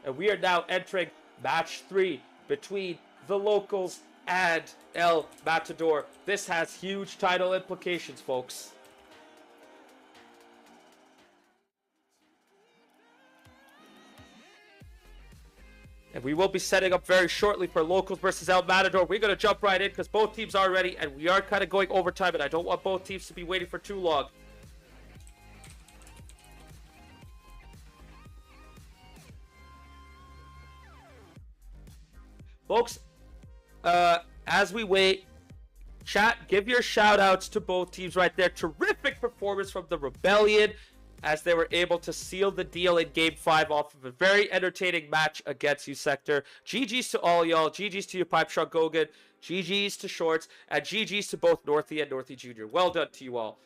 And we are now entering match 3 between the locals and El Matador. This has huge title implications, folks. And we will be setting up very shortly for locals versus El Matador. We're going to jump right in because both teams are ready, and we are kind of going overtime, and I don't want both teams to be waiting for too long. Folks, as we wait, chat, give your shout outs to both teams right there. Terrific performance from the Rebellion as they were able to seal the deal in Game 5 off of a very entertaining match against you, Sector. GG's to all y'all. GG's to you, Pipe Shot Gogan. GG's to Shorts. And GG's to both Northie and Northie Jr. Well done to you all.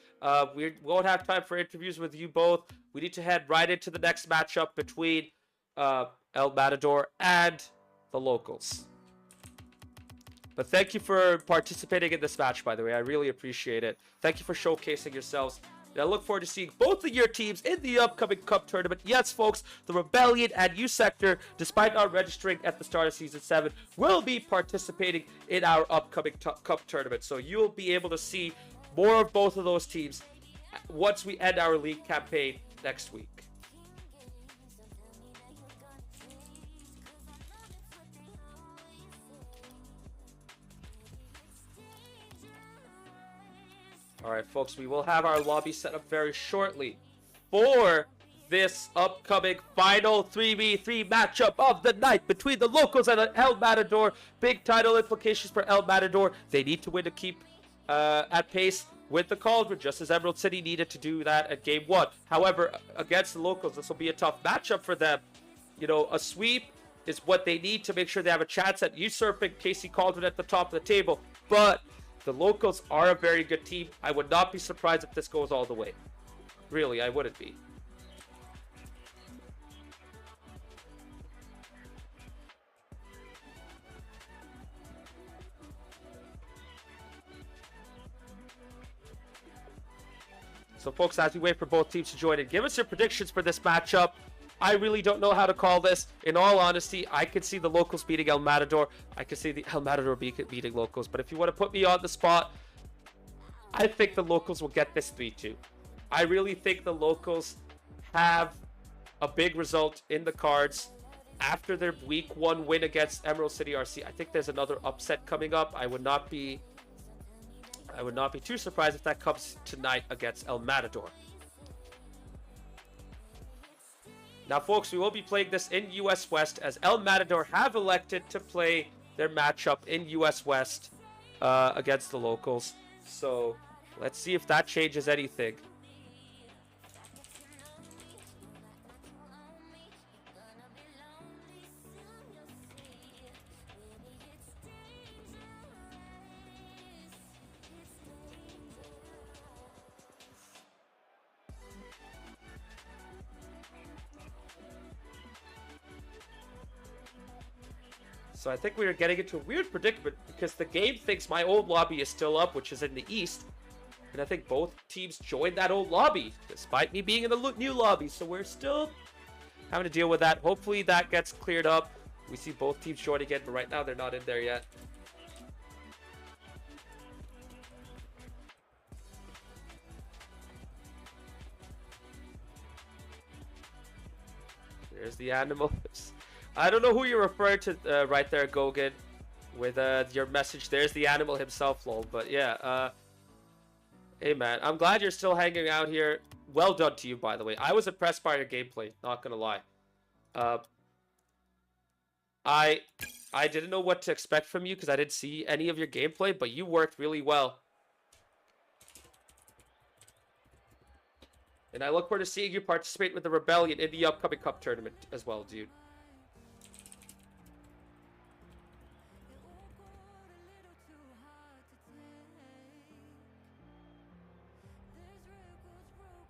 We won't have time for interviews with you both. We need to head right into the next matchup between El Matador and the locals. But thank you for participating in this match, by the way. I really appreciate it. Thank you for showcasing yourselves. And I look forward to seeing both of your teams in the upcoming Cup tournament. Yes, folks, the Rebellion and U Sector, despite not registering at the start of Season 7, will be participating in our upcoming Cup tournament. So you'll be able to see more of both of those teams once we end our league campaign next week. All right, folks, we will have our lobby set up very shortly for this upcoming final 3v3 matchup of the night between the locals and El Matador. Big title implications for El Matador. They need to win to keep at pace with the Cauldron, just as Emerald City needed to do that at Game 1. However, against the locals, this will be a tough matchup for them. You know, a sweep is what they need to make sure they have a chance at usurping KC Cauldron at the top of the table. But the locals are a very good team. I would not be surprised if this goes all the way. Really, I wouldn't be. So, folks, as we wait for both teams to join in, give us your predictions for this matchup. I really don't know how to call this. In all honesty, I could see the locals beating El Matador. I could see the El Matador beating locals. But if you want to put me on the spot, I think the locals will get this 3-2. I really think the locals have a big result in the cards after their Week 1 win against Emerald City RC. I think there's another upset coming up. I would not be too surprised if that comes tonight against El Matador. Now, folks, we will be playing this in US West as El Matador have elected to play their matchup in US West against the locals. So let's see if that changes anything. So I think we are getting into a weird predicament because the game thinks my old lobby is still up, which is in the east. And I think both teams joined that old lobby, despite me being in the new lobby. So we're still having to deal with that. Hopefully that gets cleared up. We see both teams join again, but right now they're not in there yet. There's the animals. I don't know who you're referring to right there, Gogan, with your message. There's the animal himself, lol. But yeah, hey man, I'm glad you're still hanging out here. Well done to you, by the way. I was impressed by your gameplay, not gonna lie. I didn't know what to expect from you because I didn't see any of your gameplay, but you worked really well. And I look forward to seeing you participate with the Rebellion in the upcoming Cup tournament as well, dude.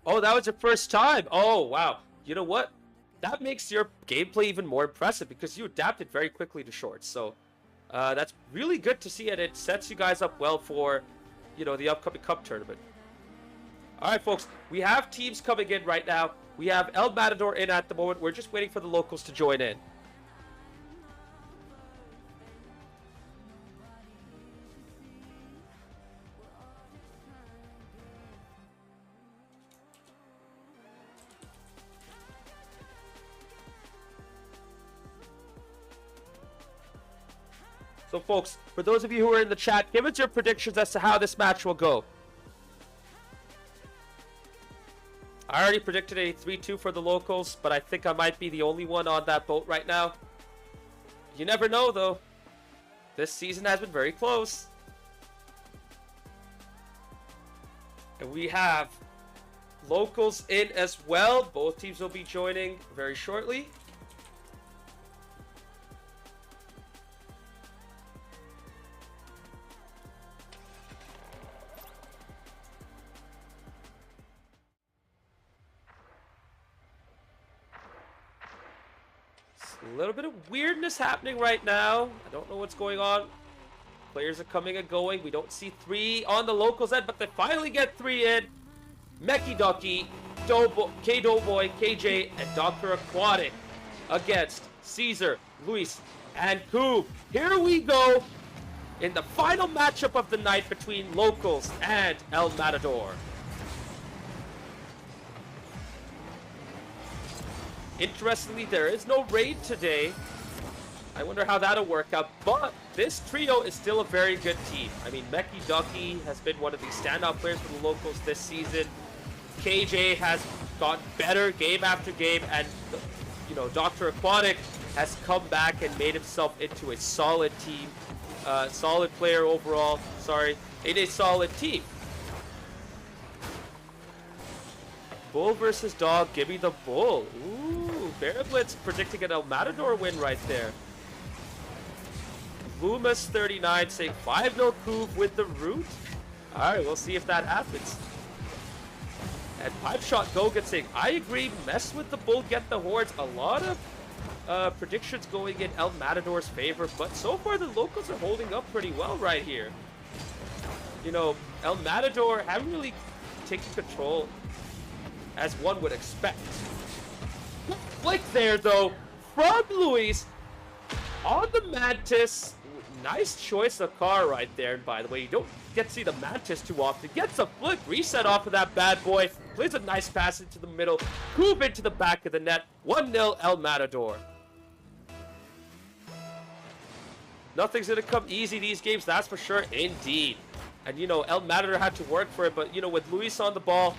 Oh, that was your first time. Oh, wow. You know what? That makes your gameplay even more impressive because you adapted very quickly to shorts. So that's really good to see, and it sets you guys up well for, you know, the upcoming Cup tournament. All right, folks. We have teams coming in right now. We have El Matador in at the moment. We're just waiting for the locals to join in. So, folks, for those of you who are in the chat, give us your predictions as to how this match will go. I already predicted a 3-2 for the locals, but I think I might be the only one on that boat right now. You never know, though. This season has been very close. And we have locals in as well. Both teams will be joining very shortly. A little bit of weirdness happening right now. I don't know what's going on. Players are coming and going. We don't see 3 on the locals end, but they finally get 3 in. Meki Ducky, K-Doughboy, KJ, and Dr. Aquatic against Caesar, Luis, and Coob. Here we go in the final matchup of the night between locals and El Matador. Interestingly, there is no raid today. I wonder how that'll work out, but this trio is still a very good team. I mean, Meki Ducky has been one of the standout players for the locals this season. KJ has gotten better game after game, and, you know, Dr. Aquatic has come back and made himself into a solid team. Solid player overall, in a solid team. Bull versus dog, give me the bull. Ooh, Bear Blitz predicting an El Matador win right there. Loomis39 saying 5-0 Coob with the root. Alright, we'll see if that happens. And Pipe Shot Gogan saying, I agree, mess with the bull, get the hordes. A lot of predictions going in El Matador's favor, but so far the locals are holding up pretty well right here. You know, El Matador haven't really taken control as one would expect. Flick there though from Luis on the Mantis. Nice choice of car right there. And by the way, you don't get to see the Mantis too often. Gets a flick reset off of that bad boy. Plays a nice pass into the middle. Coob into the back of the net. 1-0 El Matador. Nothing's gonna come easy these games, that's for sure. Indeed. And you know, El Matador had to work for it, but you know, with Luis on the ball,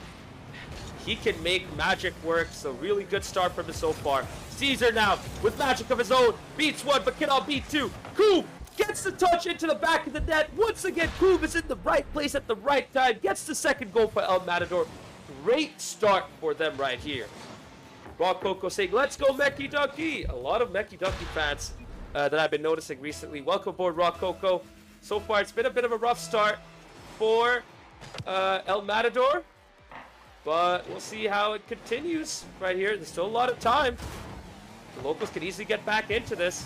he can make magic work. So really good start from him so far. Caesar now with magic of his own. Beats one, but cannot beat two. Coob gets the touch into the back of the net. Once again, Coob is in the right place at the right time. Gets the second goal for El Matador. Great start for them right here. Rock Coco saying, let's go Meki Ducky. A lot of Meki Ducky fans that I've been noticing recently. Welcome aboard, Rock Coco. So far, it's been a bit of a rough start for El Matador. But we'll see how it continues right here. There's still a lot of time. The locals can easily get back into this.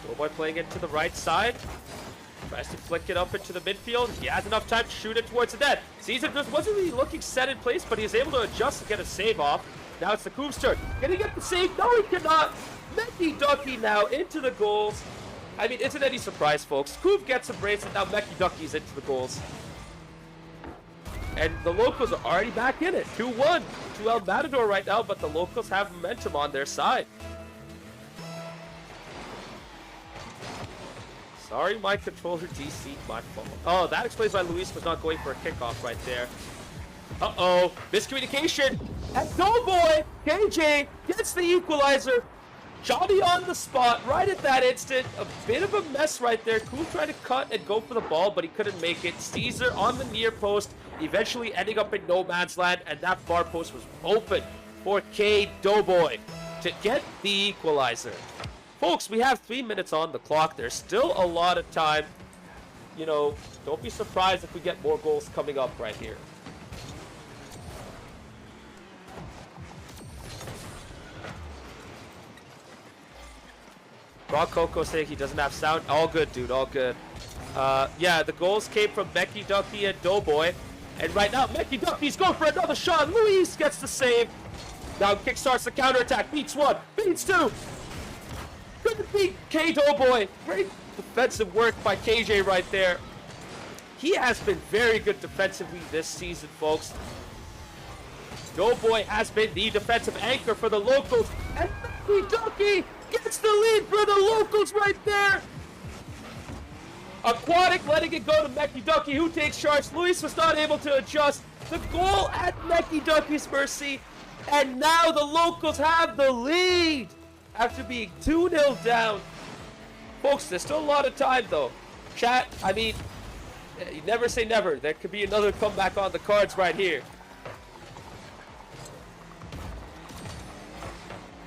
Doughboy playing it to the right side. Tries to flick it up into the midfield. He has enough time to shoot it towards the net. Caesar just wasn't really looking set in place, but he was able to adjust and get a save off. Now it's the Coob's turn. Can he get the save? No, he cannot. Meki Ducky now into the goals. I mean, isn't any surprise, folks. Coob gets a brace, and now Meki Ducky's into the goals. And the locals are already back in it. 2-1 to El Matador right now, but the locals have momentum on their side. Sorry, my controller DC'd my fault. Oh, that explains why Luis was not going for a kickoff right there. Uh-oh, miscommunication. And Doughboy, KJ, gets the equalizer. Johnny on the spot right at that instant. A bit of a mess right there. Cool trying to cut and go for the ball, but he couldn't make it. Caesar on the near post, eventually ending up in no man's land, and that far post was open for Doughboy to get the equalizer. Folks, we have 3 minutes on the clock. There's still a lot of time. You know, don't be surprised if we get more goals coming up right here. Rock Coco saying he doesn't have sound. All good, dude. All good. Yeah, the goals came from Meki Ducky and Doughboy. And right now, Meki Ducky's going for another shot. Luis gets the save. Now kickstarts the counterattack. Beats one. Beats two. Couldn't beat Doughboy. Great defensive work by KJ right there. He has been very good defensively this season, folks. Doughboy has been the defensive anchor for the locals. And Meki Ducky gets the lead for the locals right there. Aquatic letting it go to Mecky Ducky, who takes charge. Luis was not able to adjust. The goal at Mecky Ducky's mercy. And now the locals have the lead after being 2-0 down. Folks, there's still a lot of time though. Chat, I mean, you never say never. There could be another comeback on the cards right here.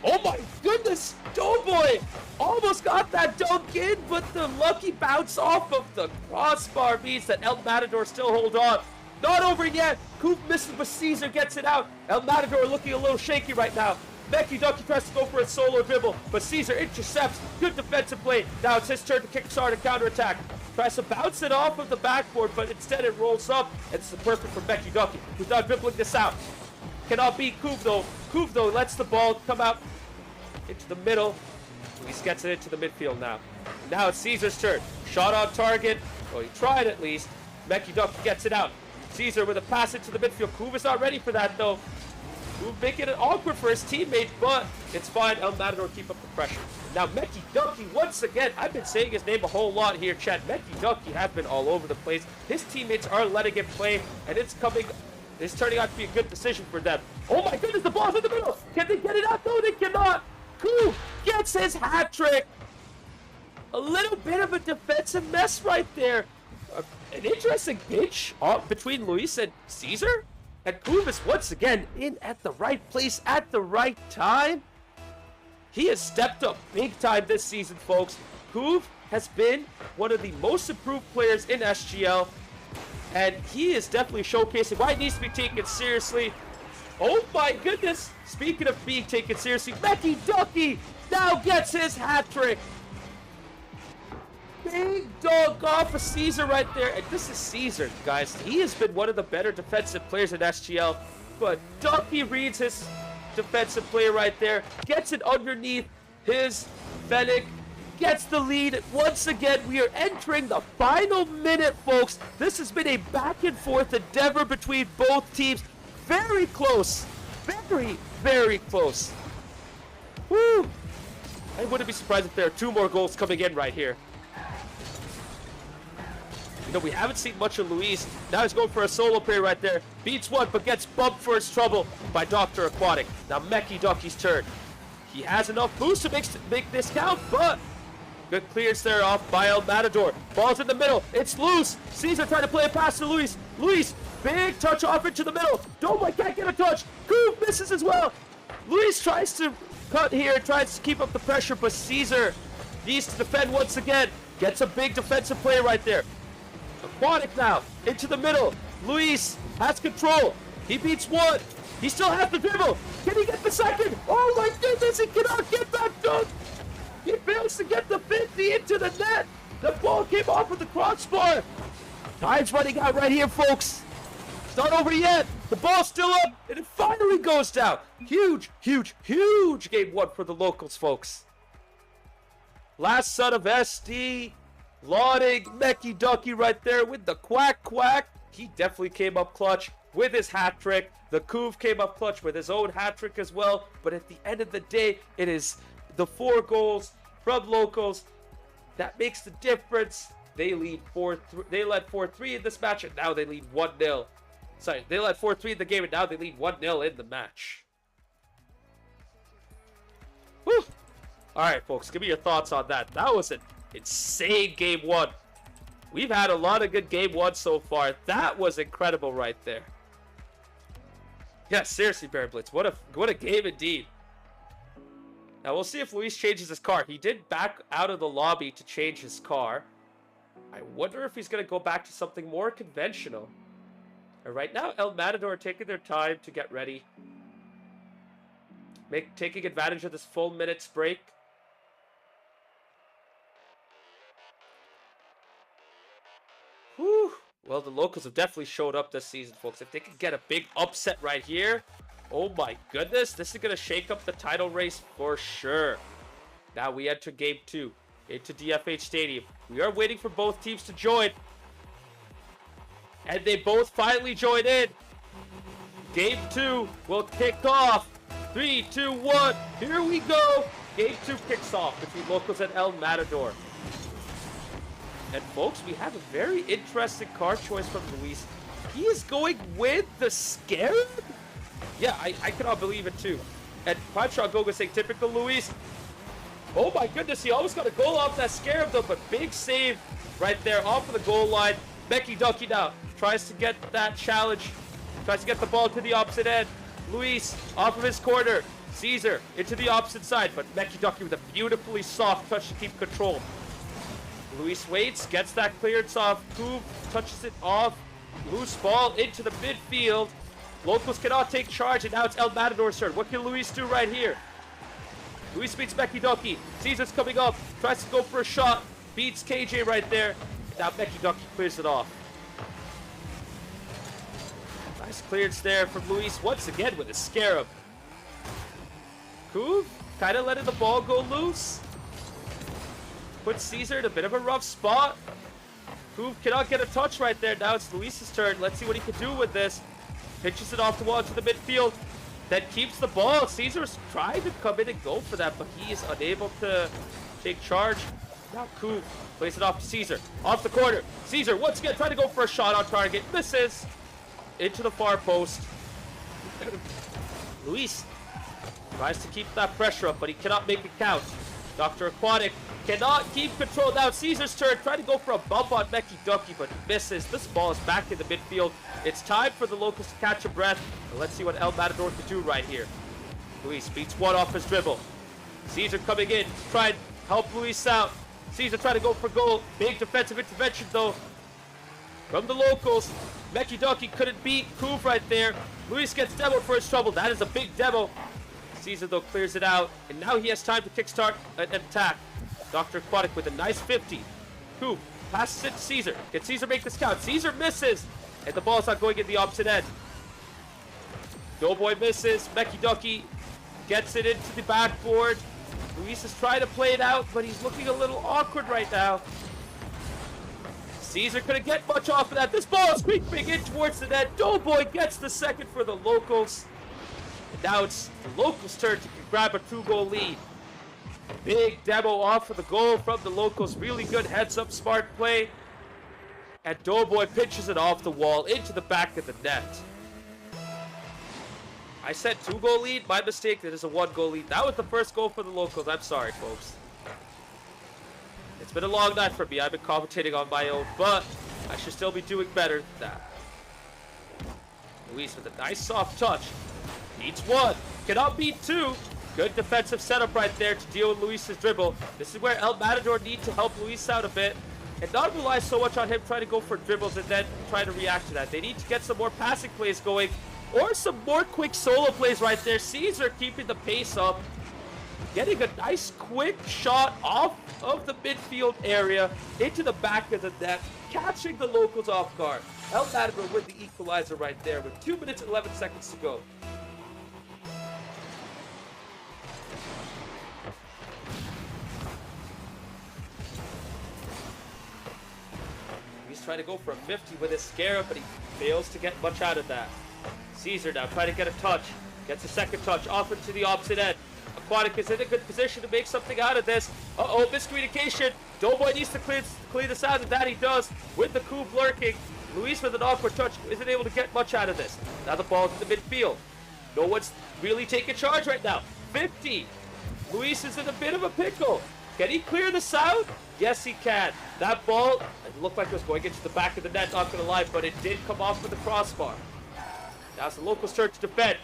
Oh my goodness, Doughboy almost got that dunk in, but the lucky bounce off of the crossbar means that El Matador still hold on. Not over yet. Coop misses, but Caesar gets it out. El Matador looking a little shaky right now. Mecky Ducky tries to go for a solo dribble, but Caesar intercepts. Good defensive play. Now it's his turn to kickstart a counterattack. Tries to bounce it off of the backboard, but instead it rolls up. It's the perfect for Mecky Ducky, who's now dribbling this out. Cannot beat Coop though. Coop though lets the ball come out into the middle. He gets it into the midfield now. Now it's Caesar's turn. Shot on target. Well, he tried at least. Mecky Ducky gets it out. Caesar with a pass into the midfield. Coop is not ready for that though. Coop making it awkward for his teammate, but it's fine. El Matador keep up the pressure. Now Mecky Ducky once again. I've been saying his name a whole lot here, chat. Mecky Ducky has been all over the place. His teammates are letting him play, and it's turning out to be a good decision for them. Oh my goodness, the ball's in the middle. Can they get it out? No, they cannot. Coop gets his hat trick. A little bit of a defensive mess right there. An interesting pitch between Luis and Caesar. And Coop is once again in at the right place at the right time. He has stepped up big time this season, folks. Coop has been one of the most improved players in SGL. And he is definitely showcasing why he needs to be taken seriously. Oh my goodness. Speaking of being taken seriously, Mecky Ducky now gets his hat trick. Big dog off of Caesar right there. And this is Caesar, guys. He has been one of the better defensive players in SGL. But Ducky reads his defensive play right there. Gets it underneath his Fennec. Gets the lead. Once again, we are entering the final minute, folks. This has been a back and forth endeavor between both teams. Very close. Very, very close. Woo! I wouldn't be surprised if there are 2 more goals coming in right here. You know, we haven't seen much of Luis. Now he's going for a solo play right there. Beats one, but gets bumped for his trouble by Dr. Aquatic. Now Mecky Ducky's turn. He has enough boost to make this count, but good clearance there off by El Matador. Ball's in the middle. It's loose. Caesar trying to play a pass to Luis. Luis, big touch off into the middle. Doughboy can't get a touch. Coop misses as well. Luis tries to cut here, tries to keep up the pressure, but Caesar needs to defend once again. Gets a big defensive play right there. Aquatic now, into the middle. Luis has control. He beats one. He still has the dribble. Can he get the second? Oh my goodness, he cannot get that dunk. He fails to get the 50 into the net. The ball came off of the crossbar. Time's running out right here, folks. It's not over yet. The ball's still up, and it finally goes down. Huge, huge, huge game one for the locals, folks. Last son of SD. Lauding Mecky Ducky right there with the quack quack. He definitely came up clutch with his hat trick. The Couve came up clutch with his own hat trick as well. But at the end of the day, it is the 4 goals from locals that makes the difference. They lead 4-3. They led 4-3 in this match, and now they lead 1-0. Sorry, they led 4-3 in the game, and now they lead 1-0 in the match. Whew. All right, folks, give me your thoughts on that. That was an insane game 1. We've had a lot of good game 1 so far. That was incredible right there. Yeah, seriously, Bear Blitz. What a game indeed. Now we'll see if Luis changes his car. He did back out of the lobby to change his car. I wonder if he's going to go back to something more conventional. And right now, El Matador are taking their time to get ready. Taking advantage of this full minutes break. Whew. Well, the locals have definitely showed up this season, folks. If they can get a big upset right here, oh my goodness, this is going to shake up the title race for sure. Now we enter game 2 into DFH Stadium. We are waiting for both teams to join. And they both finally joined in. Game 2 will kick off 3, 2, 1. Here we go. Game 2 kicks off between Locals and El Matador. And folks, we have a very interesting card choice from Luis. He is going with the Scarab? Yeah, I cannot believe it too. And Prime Shot Goga saying typical Luis. Oh my goodness, he almost got a goal off that Scarab though, but big save right there off of the goal line. Becky Ducky now tries to get that challenge. Tries to get the ball to the opposite end. Luis off of his corner. Caesar into the opposite side, but Becky Ducky with a beautifully soft touch to keep control. Luis waits, gets that clearance off. Coop touches it off. Loose ball into the midfield. Locals cannot take charge, and now it's El Matador's turn. What can Luis do right here? Luis beats Becky Ducky. Caesar's coming up. Tries to go for a shot. Beats KJ right there. Now Becky Ducky clears it off. Nice clearance there from Luis once again with a Scarab. Coop kind of letting the ball go loose. Puts Caesar in a bit of a rough spot. Coop cannot get a touch right there. Now it's Luis's turn. Let's see what he can do with this. Pitches it off the wall to the midfield. Then keeps the ball. Caesar's trying to come in and go for that, but he is unable to take charge. Now Coop plays it off to Caesar. Off the corner. Caesar once again trying to go for a shot on target. Misses. Into the far post. Luis tries to keep that pressure up, but he cannot make it count. Dr. Aquatic cannot keep control. Now Caesar's turn. Trying to go for a bump on Becky Ducky, but misses. This ball is back in the midfield. It's time for the Locals to catch a breath. And let's see what El Matador can do right here. Luis beats one off his dribble. Caesar coming in. Trying to help Luis out. Caesar trying to go for goal. Big defensive intervention though from the Locals. Becky Ducky couldn't beat Coop right there. Luis gets demoed for his trouble. That is a big demo. Caesar though clears it out, and now he has time to kickstart an attack. Dr. Aquatic with a nice 50. Coop passes it to Caesar. Can Caesar make this count? Caesar misses, and the ball's not going in the opposite end. Doughboy misses. Becky Ducky gets it into the backboard. Luis is trying to play it out, but he's looking a little awkward right now. Caesar couldn't get much off of that. This ball is creeping in towards the net. Doughboy gets the second for the Locals. And now it's the Locals' turn to grab a 2-goal lead. Big demo off of the goal from the Locals. Really good heads-up, smart play. And Doughboy pitches it off the wall into the back of the net. I said 2-goal lead. My mistake. It is a 1-goal lead. That was the first goal for the Locals. I'm sorry, folks. It's been a long night for me. I've been commentating on my own, but I should still be doing better than that. Luis with a nice soft touch. Beats one. Cannot beat two. Good defensive setup right there to deal with Luis's dribble. This is where El Matador need to help Luis out a bit and not rely so much on him trying to go for dribbles and then try to react to that. They need to get some more passing plays going or some more quick solo plays right there. Caesar keeping the pace up. Getting a nice quick shot off of the midfield area into the back of the net, catching the Locals off guard. El Matador with the equalizer right there with 2 minutes and 11 seconds to go. He's trying to go for a 50 with his Scarab, but he fails to get much out of that. Caesar now trying to get a touch. Gets a second touch off into the opposite end. Aquatic is in a good position to make something out of this. Uh-oh, miscommunication. Doughboy needs to clear this out, and that he does with the Coop lurking. Luis with an awkward touch isn't able to get much out of this. Now the ball's in the midfield. No one's really taking charge right now. 50. Luis is in a bit of a pickle. Can he clear this out? Yes, he can. That ball, it looked like it was going into the back of the net, not gonna lie, but it did come off with the crossbar. Now it's the Locals' turn to defend.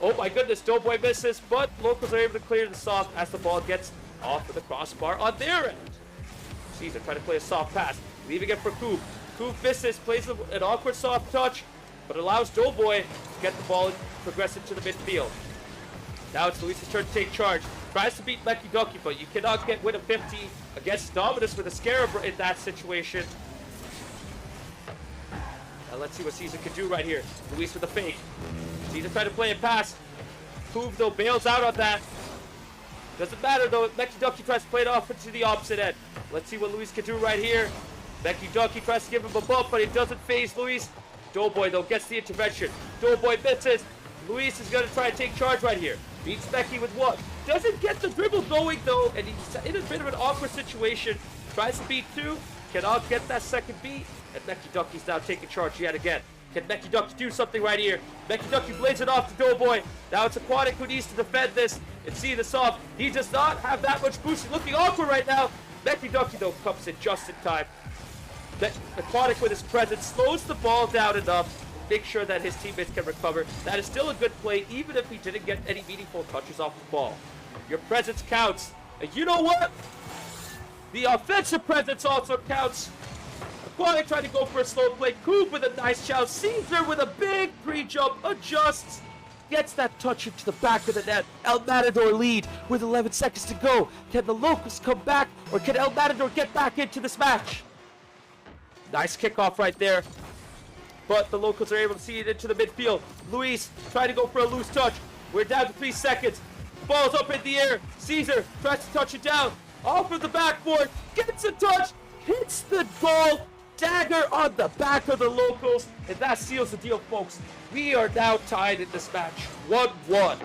Oh my goodness, Doughboy misses, but Locals are able to clear this off as the ball gets off of the crossbar on their end. Caesar trying to play a soft pass, leaving it for Coop. Coop misses, plays an awkward soft touch, but allows Doughboy to get the ball and progress into the midfield. Now it's Luis's turn to take charge. Tries to beat Becky Ducky, but you cannot get win a 50 against Dominus with a Scarab in that situation. Now let's see what Caesar can do right here. Luis with a fake. Caesar trying to play a pass. Coop though bails out on that. Doesn't matter though. Becky Ducky tries to play it off into the opposite end. Let's see what Luis can do right here. Becky Ducky tries to give him a bump, but it doesn't phase Luis. Doughboy though gets the intervention. Doughboy misses. Luis is going to try and take charge right here. Beats Becky with one. Doesn't get the dribble going though, and he's in a bit of an awkward situation. Tries to beat two, cannot get that second beat, and Becky Ducky's now taking charge yet again. Can Becky Ducky do something right here? Becky Ducky blades it off to Doughboy. Now it's Aquatic who needs to defend this and see this off. He does not have that much boost. He's looking awkward right now. Becky Ducky though comes in just in time. Aquatic with his presence slows the ball down enough. Make sure that his teammates can recover. That is still a good play, even if he didn't get any meaningful touches off the ball. Your presence counts. And you know what? The offensive presence also counts. Aquatic trying to go for a slow play. Coop with a nice challenge. Caesar with a big pre-jump. Adjusts. Gets that touch into the back of the net. El Matador lead with 11 seconds to go. Can the Locals come back, or can El Matador get back into this match? Nice kickoff right there. But the Locals are able to see it into the midfield. Luis trying to go for a loose touch. We're down to 3 seconds. Ball's up in the air. Caesar tries to touch it down. Off of the backboard. Gets a touch. Hits the goal. Dagger on the back of the Locals. And that seals the deal, folks. We are now tied in this match. 1-1.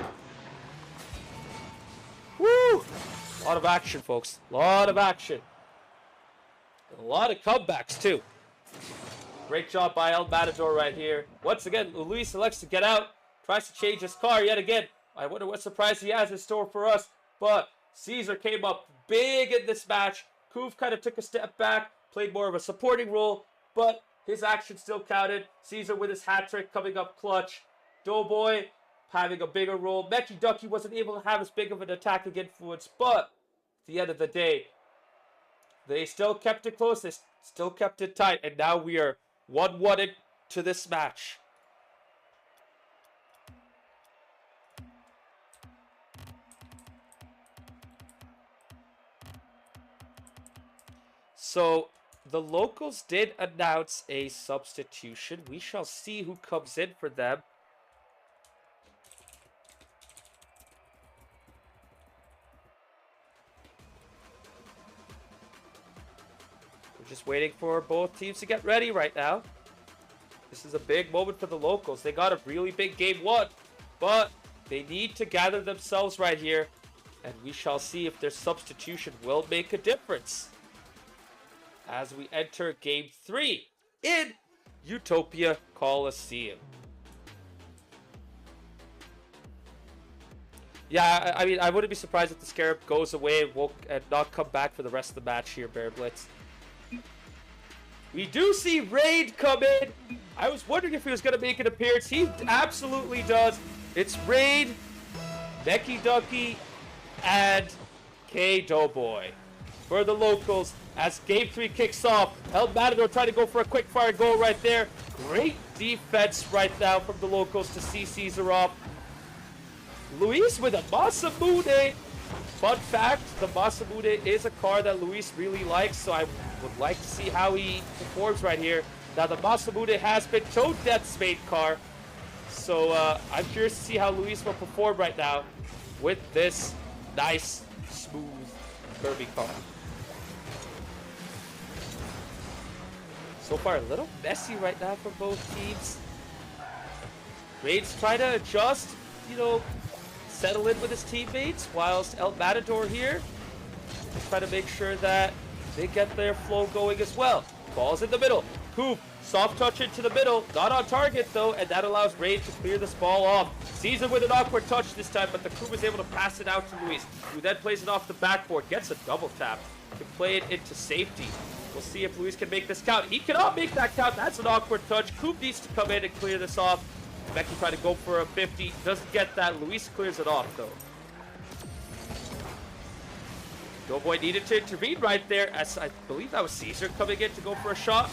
Woo! A lot of action, folks. A lot of action. A lot of comebacks, too. Great job by El Matador right here. Once again, Luis elects to get out. Tries to change his car yet again. I wonder what surprise he has in store for us. But Caesar came up big in this match. Kuv kind of took a step back. Played more of a supporting role. But his action still counted. Caesar with his hat trick coming up clutch. Doughboy having a bigger role. Becky Ducky wasn't able to have as big of an attacking influence. But at the end of the day, they still kept it close. They still kept it tight. And now we are 1-1 to this match. So the Locals did announce a substitution. We shall see who comes in for them. Just waiting for both teams to get ready right now. This is a big moment for the Locals. They got a really big game one, but they need to gather themselves right here, and we shall see if their substitution will make a difference as we enter game 3 in Utopia Coliseum. Yeah, I mean, I wouldn't be surprised if the Scarab goes away and not come back for the rest of the match here, Bear Blitz. We do see Raid come in. I was wondering if he was going to make an appearance. He absolutely does. It's Raid, Becky Ducky, and K Doughboy for the Locals as game 3 kicks off. El Matador trying to go for a quick fire goal right there. Great defense right now from the Locals to see Caesar off. Luis with a Masamune. Fun fact, the Masamune is a car that Luis really likes, so I would like to see how he performs right here. Now, the Masamune has been Toad Death's main car, so I'm curious to see how Luis will perform right now with this nice, smooth Kirby car. So far, a little messy right now for both teams. Raid's trying to adjust, you know, settle in with his teammates, whilst El Matador here try to make sure that they get their flow going as well. Ball's in the middle. Coop, soft touch into the middle. Not on target though, and that allows Raid to clear this ball off. Caesar with an awkward touch this time, but the Coop is able to pass it out to Luis, who then plays it off the backboard, gets a double tap to play it into safety. We'll see if Luis can make this count. He cannot make that count. That's an awkward touch. Coop needs to come in and clear this off. Becky trying to go for a 50. Doesn't get that. Luis clears it off, though. Doughboy needed to intervene right there, as I believe that was Caesar coming in to go for a shot.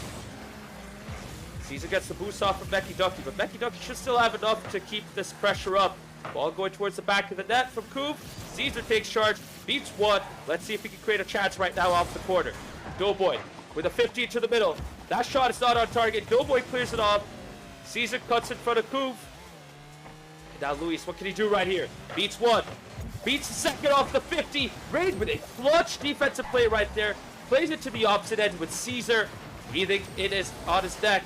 Caesar gets the boost off of Becky Ducky, but Becky Ducky should still have enough to keep this pressure up. Ball going towards the back of the net from Coop. Caesar takes charge, beats one. Let's see if he can create a chance right now off the corner. Doughboy with a 50 to the middle. That shot is not on target. Doughboy clears it off. Caesar cuts in front of Coop. Now Luis, what can he do right here? Beats one. Beats the second off the 50. Raid with a clutch defensive play right there. Plays it to the opposite end with Caesar breathing on his neck.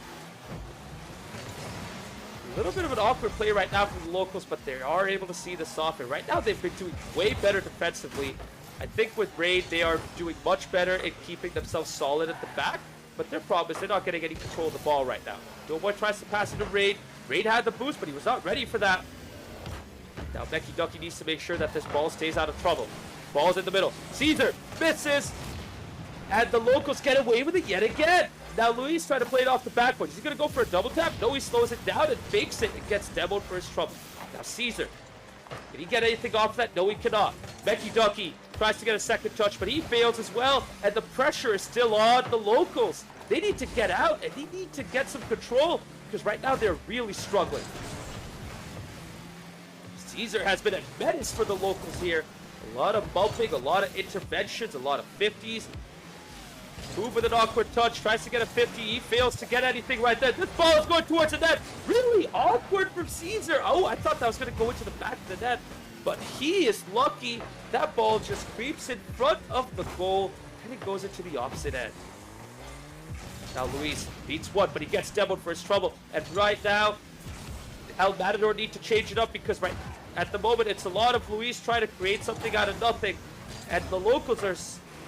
little bit of an awkward play right now from the locals, but they are able to see this off. And right now, they've been doing way better defensively. I think with Raid, they are doing much better in keeping themselves solid at the back. But their problem is they're not getting any control of the ball right now. Doughboy tries to pass it to Raid. Raid had the boost, but he was not ready for that. Now Becky Ducky needs to make sure that this ball stays out of trouble. Ball's in the middle. Caesar misses. And the locals get away with it yet again. Now Luis trying to play it off the backboard. Is he going to go for a double tap? No, he slows it down and fakes it and gets demoed for his trouble. Now Caesar. Can he get anything off that? No, he cannot. Becky Ducky tries to get a second touch, but he fails as well. And the pressure is still on the locals. They need to get out and they need to get some control because right now they're really struggling. Caesar has been a menace for the locals here. A lot of bumping, a lot of interventions, a lot of 50s. Move with an awkward touch, tries to get a 50. He fails to get anything right there. This ball is going towards the net. Really awkward from Caesar. Oh, I thought that was going to go into the back of the net. But he is lucky. That ball just creeps in front of the goal and it goes into the opposite end. Now Luis beats one, but he gets demoed for his trouble. And right now, El Matador need to change it up because right at the moment, it's a lot of Luis trying to create something out of nothing. And the locals are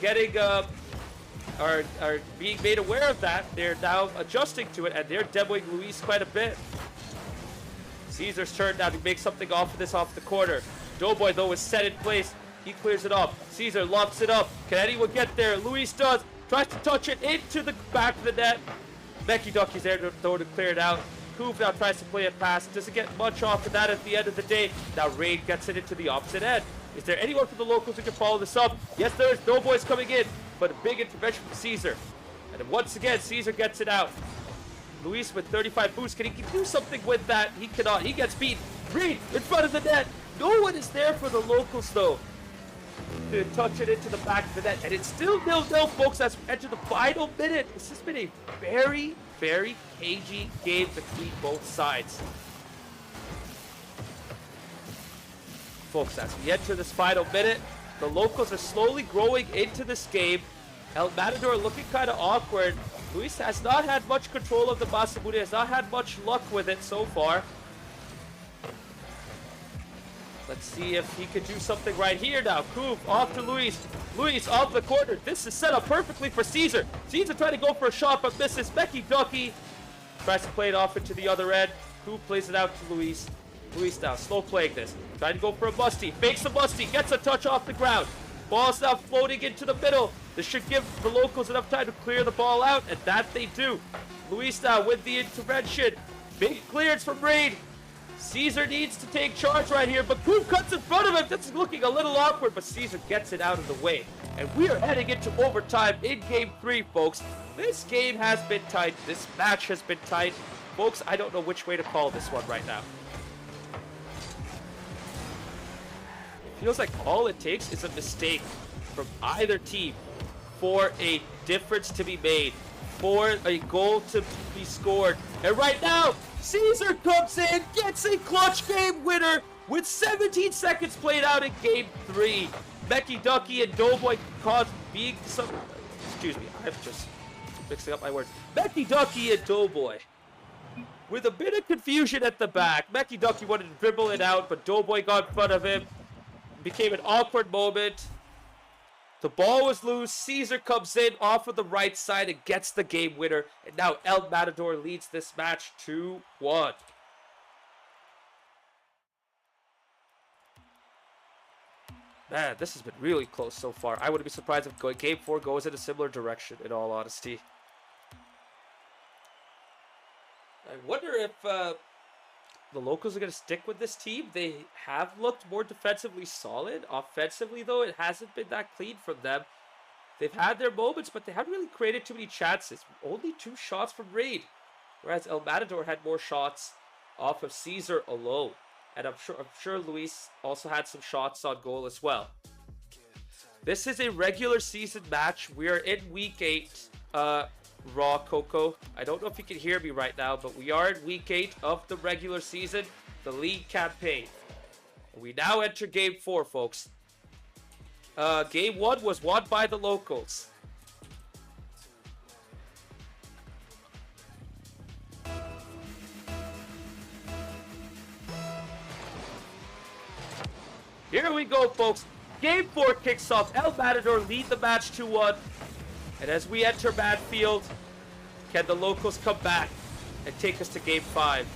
getting... are being made aware of that. They're now adjusting to it, and they're demoing Luis quite a bit. Caesar's turn now to make something off of this off the corner. Doughboy, though, is set in place. He clears it off. Caesar lofts it up. Can anyone get there? Luis does. Tries to touch it into the back of the net. Becky Ducky's there, though, to clear it out. Couve now tries to play a pass. Doesn't get much off of that at the end of the day. Now Raid gets it into the opposite end. Is there anyone from the locals who can follow this up? Yes, there is. Doughboy's coming in. But a big intervention from Caesar. And then once again, Caesar gets it out. Luis with 35 boosts. Can he do something with that? He cannot. He gets beat. Reed in front of the net. No one is there for the locals, though, to touch it into the back of the net. And it's still 0-0, folks, as we enter the final minute. This has been a very, very cagey game between both sides. Folks, as we enter this final minute, the locals are slowly growing into this game. El Matador looking kind of awkward. Luis has not had much control of the Masamune, has not had much luck with it so far. Let's see if he can do something right here now. Couve off to Luis. Luis off the corner. This is set up perfectly for Caesar. Caesar trying to go for a shot, but misses. Becky Ducky tries to play it off into the other end. Couve plays it out to Luis. Luis now slow playing this. Trying to go for a musty. Fakes a musty. Gets a touch off the ground. Ball's now floating into the middle. This should give the locals enough time to clear the ball out, and that they do. Luis now with the intervention. Big clearance from Raid. Caesar needs to take charge right here, but Couve cuts in front of him. This is looking a little awkward, but Caesar gets it out of the way. And we are heading into overtime in Game 3, folks. This game has been tight. This match has been tight. Folks, I don't know which way to call this one right now. Feels like all it takes is a mistake from either team for a difference to be made, for a goal to be scored. And right now, Caesar comes in, gets a clutch game winner with 17 seconds played out in Game 3. Becky Ducky and Doughboy caused being some... Excuse me, I'm just mixing up my words. Becky Ducky and Doughboy with a bit of confusion at the back. Becky Ducky wanted to dribble it out, but Doughboy got in front of him. Became an awkward moment. The ball was loose. Caesar comes in off of the right side and gets the game winner. And now El Matador leads this match 2-1. Man, this has been really close so far. I wouldn't be surprised if Game 4 goes in a similar direction, in all honesty. I wonder if... the locals are going to stick with this team. They have looked more defensively solid. Offensively, though, it hasn't been that clean from them. They've had their moments, but they haven't really created too many chances. Only 2 shots from Raid, whereas El Matador had more shots off of Caesar alone. And I'm sure Luis also had some shots on goal as well. This is a regular season match. We are in Week 8. Raw Coco. I don't know if you can hear me right now, but we are in Week 8 of the regular season, the league campaign. We now enter Game 4, folks. Game 1 was won by the locals. Here we go, folks. Game 4 kicks off. El Matador lead the match 2-1. And as we enter Badfield, can the locals come back and take us to Game 5?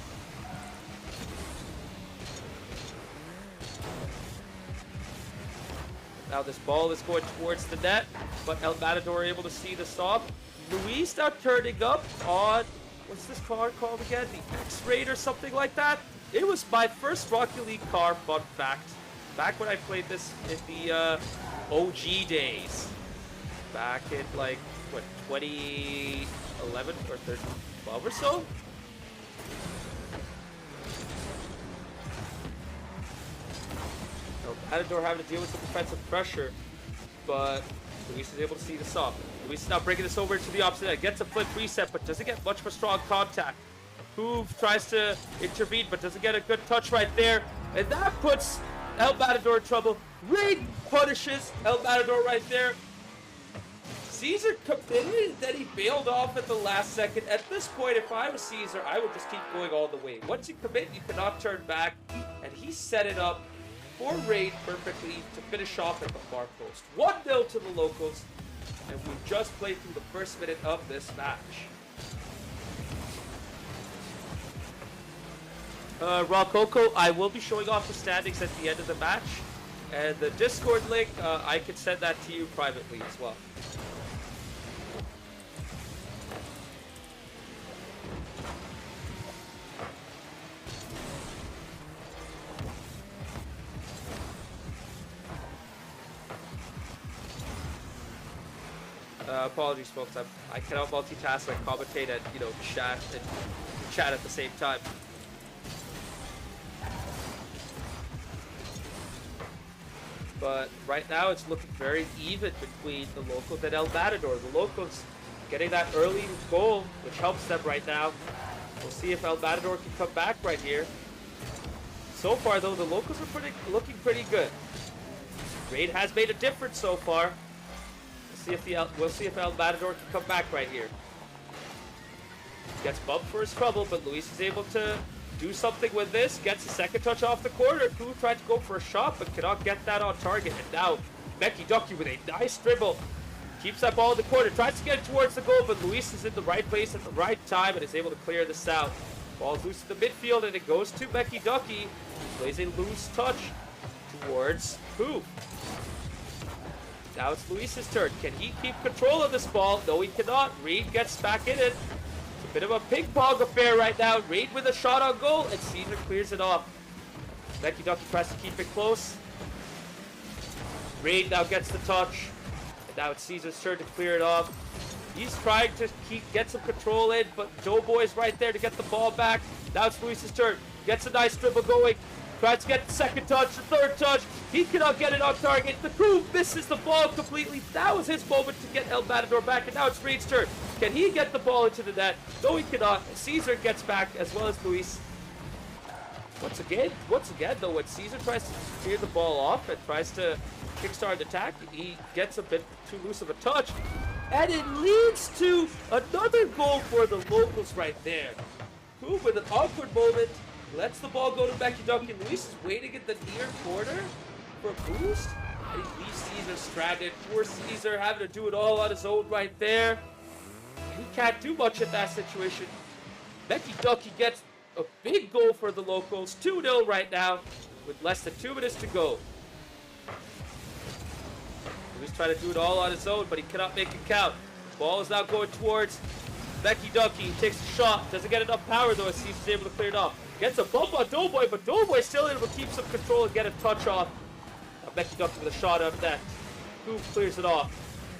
Now this ball is going towards the net, but El Matador able to see the stop. Luis now turning up on, what's this car called again? The X-Raid or something like that? It was my first Rocket League car, fun fact. Back when I played this in the OG days. Back in like, what, 2011 or 2012 or so? Matador having to deal with some defensive pressure, but Luis is able to see this off. Luis is now bringing this over to the opposite end. Gets a flip reset, but doesn't get much of a strong contact. Hoove tries to intervene, but doesn't get a good touch right there. And that puts El Matador in trouble. Reed punishes El Matador right there. Caesar committed, then he bailed off at the last second. At this point, if I was Caesar, I would just keep going all the way. Once you commit, you cannot turn back. And he set it up for Raid perfectly to finish off at the far post. 1-0 to the locals, and we've just played through the first minute of this match. Rococo, I will be showing off the standings at the end of the match, and the Discord link, I can send that to you privately as well. Apologies, folks. I cannot multitask and commentate and, you know, chat at the same time. But right now, it's looking very even between the locals and El Matador. The locals getting that early goal, which helps them right now. We'll see if El Matador can come back right here. So far, though, the locals are looking pretty good. Raid has made a difference so far. We'll see if El Matador can come back right here. Gets bumped for his trouble, but Luis is able to do something with this. Gets a second touch off the corner. Koo tried to go for a shot, but cannot get that on target. And now, Becky Ducky with a nice dribble. Keeps that ball in the corner. Tries to get it towards the goal, but Luis is in the right place at the right time and is able to clear this out. Ball's loose in the midfield, and it goes to Becky Ducky. Plays a loose touch towards Koo. Now it's Luis's turn. Can he keep control of this ball? No, he cannot. Reed gets back in it. It's a bit of a ping pong affair right now. Reed with a shot on goal, and Caesar clears it off. Becky Ducky tries to keep it close. Reed now gets the touch. And now it's Caesar's turn to clear it off. He's trying to get some control in, but Doughboy's right there to get the ball back. Now it's Luis's turn. Gets a nice dribble going. Tries to get the second touch, the third touch. He cannot get it on target. The crew misses the ball completely. That was his moment to get El Matador back, and now it's Reed's turn. Can he get the ball into the net? No, he cannot. Caesar gets back, as well as Luis. Once again, though, when Caesar tries to clear the ball off and tries to kickstart the attack, he gets a bit too loose of a touch. And it leads to another goal for the locals right there. Who, with an awkward moment, lets the ball go to Becky Ducky. Luis is waiting at the near corner for a boost. And he leaves Caesar stranded. Poor Caesar having to do it all on his own right there. He can't do much in that situation. Becky Ducky gets a big goal for the locals. 2-0 right now with less than 2 minutes to go. Luis trying to do it all on his own, but he cannot make it count. Ball is now going towards Becky Ducky. He takes a shot. Doesn't get enough power, though, as Caesar's able to clear it off. Gets a bump on Doughboy, but Doughboy's still able to keep some control and get a touch off. Becky Ducky with a shot out net. Who clears it off?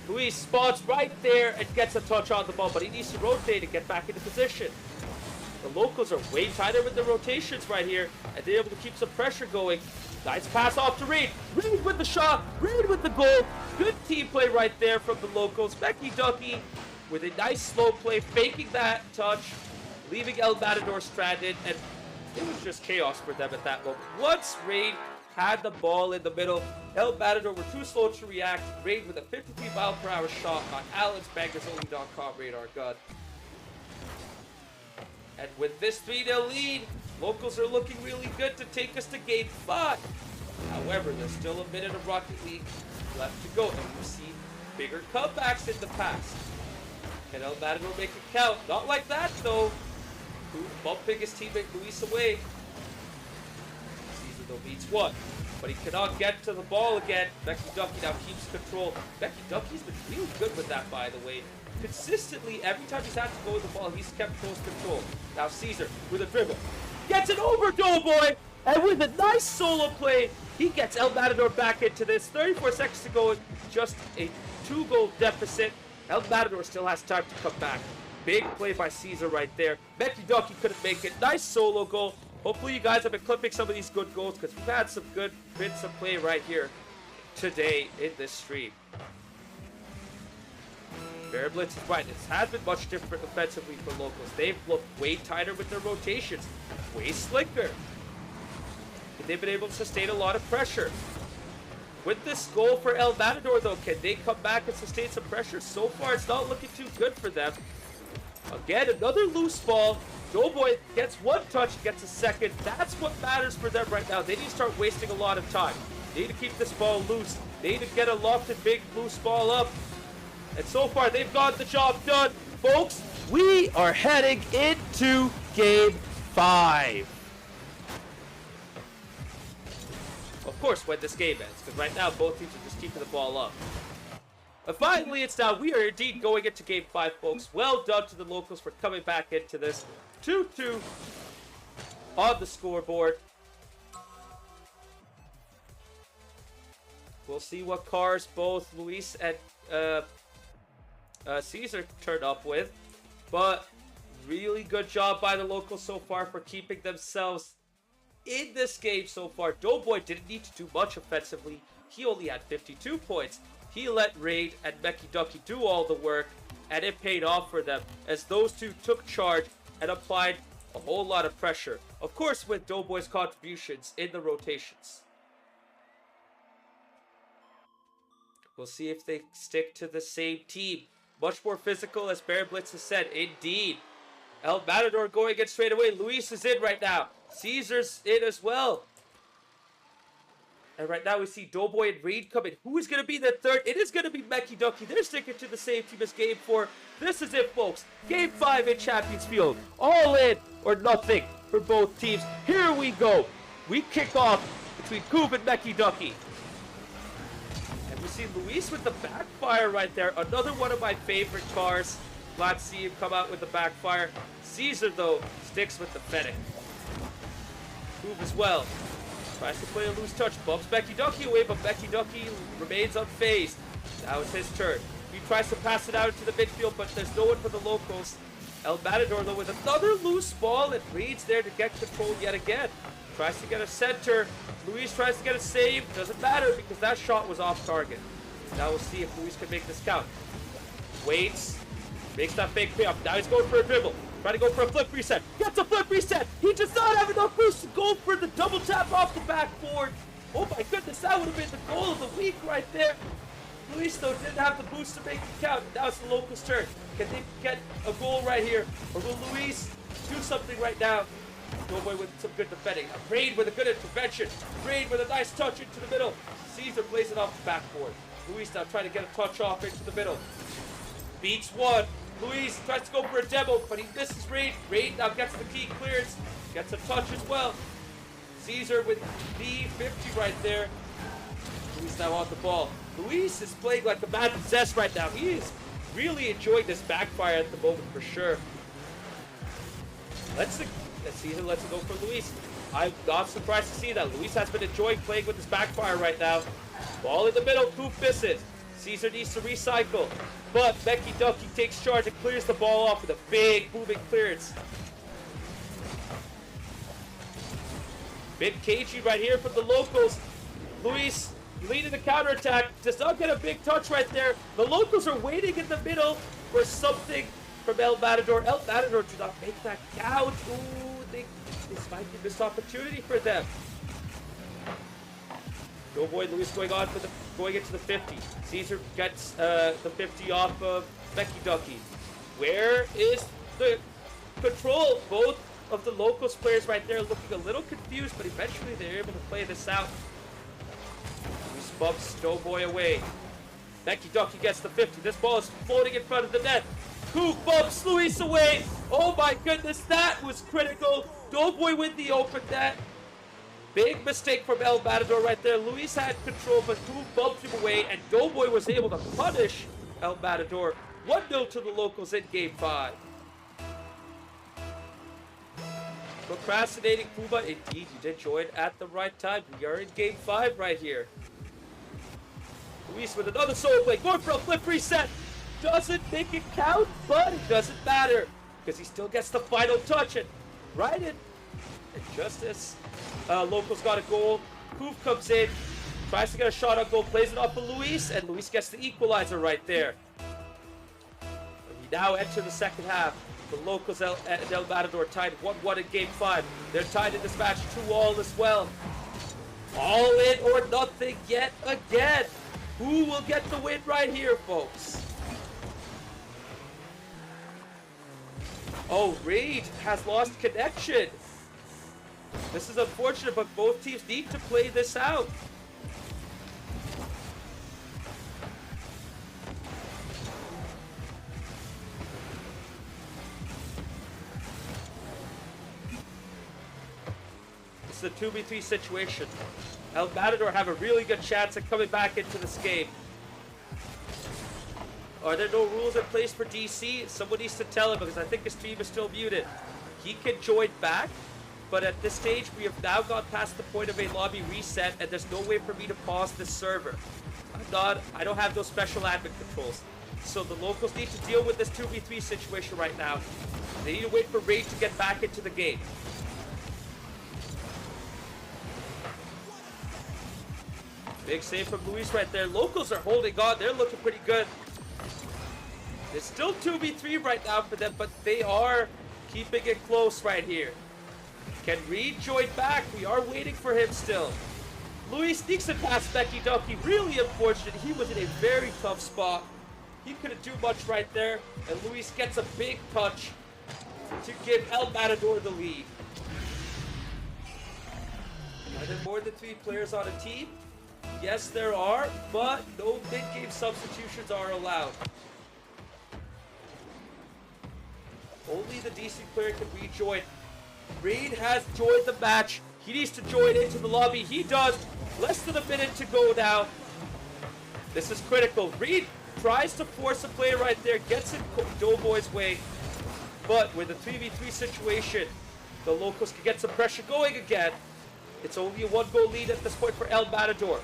Luis spots right there and gets a touch on the ball, but he needs to rotate and get back into position. The locals are way tighter with the rotations right here, and they're able to keep some pressure going. Nice pass off to Reed. Reed with the shot. Reed with the goal. Good team play right there from the locals. Becky Ducky with a nice slow play, faking that touch, leaving El Matador stranded, and it was just chaos for them at that moment. Once Reed had the ball in the middle, El Matador were too slow to react. Reed with a 53-mile-per-hour shot on Allen's BangersOnly.com radar gun. And with this 3-0 lead, locals are looking really good to take us to Game 5. However, there's still a minute of Rocket League left to go, and we've seen bigger comebacks in the past. Can El Matador make it count? Not like that, though. Bumping his teammate Luis away. Caesar, though, beats one. But he cannot get to the ball again. Becky Ducky now keeps control. Becky Ducky's been really good with that, by the way. Consistently, every time he's had to go with the ball, he's kept close control. Now Caesar with a dribble. Gets it over Doughboy! And with a nice solo play, he gets El Matador back into this. 34 seconds to go. Just a 2-goal deficit. El Matador still has time to come back. Big play by Caesar right there. Becky Ducky couldn't make it. Nice solo goal. Hopefully you guys have been clipping some of these good goals because we've had some good bits of play right here today in this stream. Bear Blitz is right. It has been much different offensively for locals. They've looked way tighter with their rotations. Way slicker. And they've been able to sustain a lot of pressure. With this goal for El Matador, though, can they come back and sustain some pressure? So far, it's not looking too good for them. Again, another loose ball. Doughboy gets one touch, gets a second. That's what matters for them right now. They need to start wasting a lot of time. They need to keep this ball loose. They need to get a lofted big loose ball up. And so far, they've got the job done. Folks, we are heading into Game 5. Of course, when this game ends, because right now, both teams are just keeping the ball up. But finally, it's now. We are indeed going into Game 5, folks. Well done to the locals for coming back into this. 2-2 on the scoreboard. We'll see what cars both Luis and Caesar turn up with. But really good job by the locals so far for keeping themselves in this game so far. Doughboy didn't need to do much offensively. He only had 52 points. He let Raid and Becky Ducky do all the work, and it paid off for them as those two took charge and applied a whole lot of pressure. Of course, with Doughboy's contributions in the rotations. We'll see if they stick to the same team. Much more physical, as Bear Blitz has said. Indeed. El Matador going in straight away. Luis is in right now. Caesar's in as well. And right now we see Doughboy and Reed come in. Who is going to be the third? It is going to be Becky Ducky. They're sticking to the same team as Game 4. This is it, folks. Game 5 in Champions Field. All in or nothing for both teams. Here we go. We kick off between Coob and Becky Ducky. And we see Luis with the backfire right there. Another one of my favorite cars. Glad to see him come out with the backfire. Caesar, though, sticks with the Fennec. Coob as well. Tries to play a loose touch, bumps Becky Ducky away, but Becky Ducky remains unfazed. Now it's his turn. He tries to pass it out into the midfield, but there's no one for the locals. El Matador, though, with another loose ball, and Reed's there to get control yet again. Tries to get a center. Luis tries to get a save. Doesn't matter because that shot was off target. Now we'll see if Luis can make this count. Waits. Makes that fake payoff. Now he's going for a dribble. Trying to go for a flip reset. Gets a flip reset. He does not have enough boost to go for the double tap off the backboard. Oh my goodness, that would have been the goal of the week right there. Luis, though, didn't have the boost to make it count. Now it's the locals' turn. Can they get a goal right here? Or will Luis do something right now? Doughboy with some good defending. Raid with a good intervention. Raid with a nice touch into the middle. Caesar plays it off the backboard. Luis now trying to get a touch off into the middle. Beats one. Luis tries to go for a demo, but he misses Raid. Raid now gets the key clearance. Gets a touch as well. Caesar with the 50 right there. Luis now on the ball. Luis is playing like a man possessed right now. He is really enjoying this backfire at the moment for sure. Caesar lets it go for Luis. I'm not surprised to see that. Luis has been enjoying playing with this backfire right now. Ball in the middle. Coop misses. Caesar needs to recycle. But Becky Ducky takes charge and clears the ball off with a big moving clearance. Bit cagey right here from the locals. Luis leading the counterattack. Does not get a big touch right there. The locals are waiting in the middle for something from El Matador. El Matador do not make that count. Ooh, this might be a missed opportunity for them. Doughboy Luis going into the 50. Caesar gets the 50 off of Becky Ducky. Where is the control? Both of the locals players right there looking a little confused, but eventually they're able to play this out. bumps Doughboy away. Becky Ducky gets the 50. This ball is floating in front of the net. Coop bumps Luis away. Oh my goodness, that was critical. Doughboy with the open net. Big mistake from El Matador right there. Luis had control, but Coop bumped him away, and Doughboy was able to punish El Matador. 1-0 to the locals in Game 5. Procrastinating Puma, indeed, you did join at the right time. We are in Game 5 right here. Luis with another solo play, going for a flip reset. Doesn't make it count, but it doesn't matter because he still gets the final touch. And right in, and just as locals got a goal, Poof comes in, tries to get a shot on goal, plays it off of Luis, and Luis gets the equalizer right there. And we now enter the second half. The locals and El Matador tied 1-1 in Game 5. They're tied in this match 2-2 as well. All in or nothing yet again. Who will get the win right here, folks? Oh, Reed has lost connection. This is unfortunate, but both teams need to play this out. This is a 2v3 situation. El Matador have a really good chance of coming back into this game. Are there no rules in place for DC? Someone needs to tell him because I think his stream is still muted. He can join back, but at this stage we have now gone past the point of a lobby reset and there's no way for me to pause this server. I don't have those special admin controls. So the locals need to deal with this 2v3 situation right now. They need to wait for Rage to get back into the game. Big save from Luis right there. Locals are holding on. They're looking pretty good. It's still 2v3 right now for them, but they are keeping it close right here. Can Reed join back? We are waiting for him still. Luis sneaks it past Becky Ducky. Really unfortunate. He was in a very tough spot. He couldn't do much right there. And Luis gets a big touch to give El Matador the lead. Are there more than 3 players on a team? Yes, there are, but no mid-game substitutions are allowed. Only the DC player can rejoin. Reed has joined the match. He needs to join into the lobby. He does. Less than a minute to go now. This is critical. Reed tries to force a play right there, gets in Doughboy's way. But with a 3v3 situation, the locals can get some pressure going again. It's only a 1-goal lead at this point for El Matador.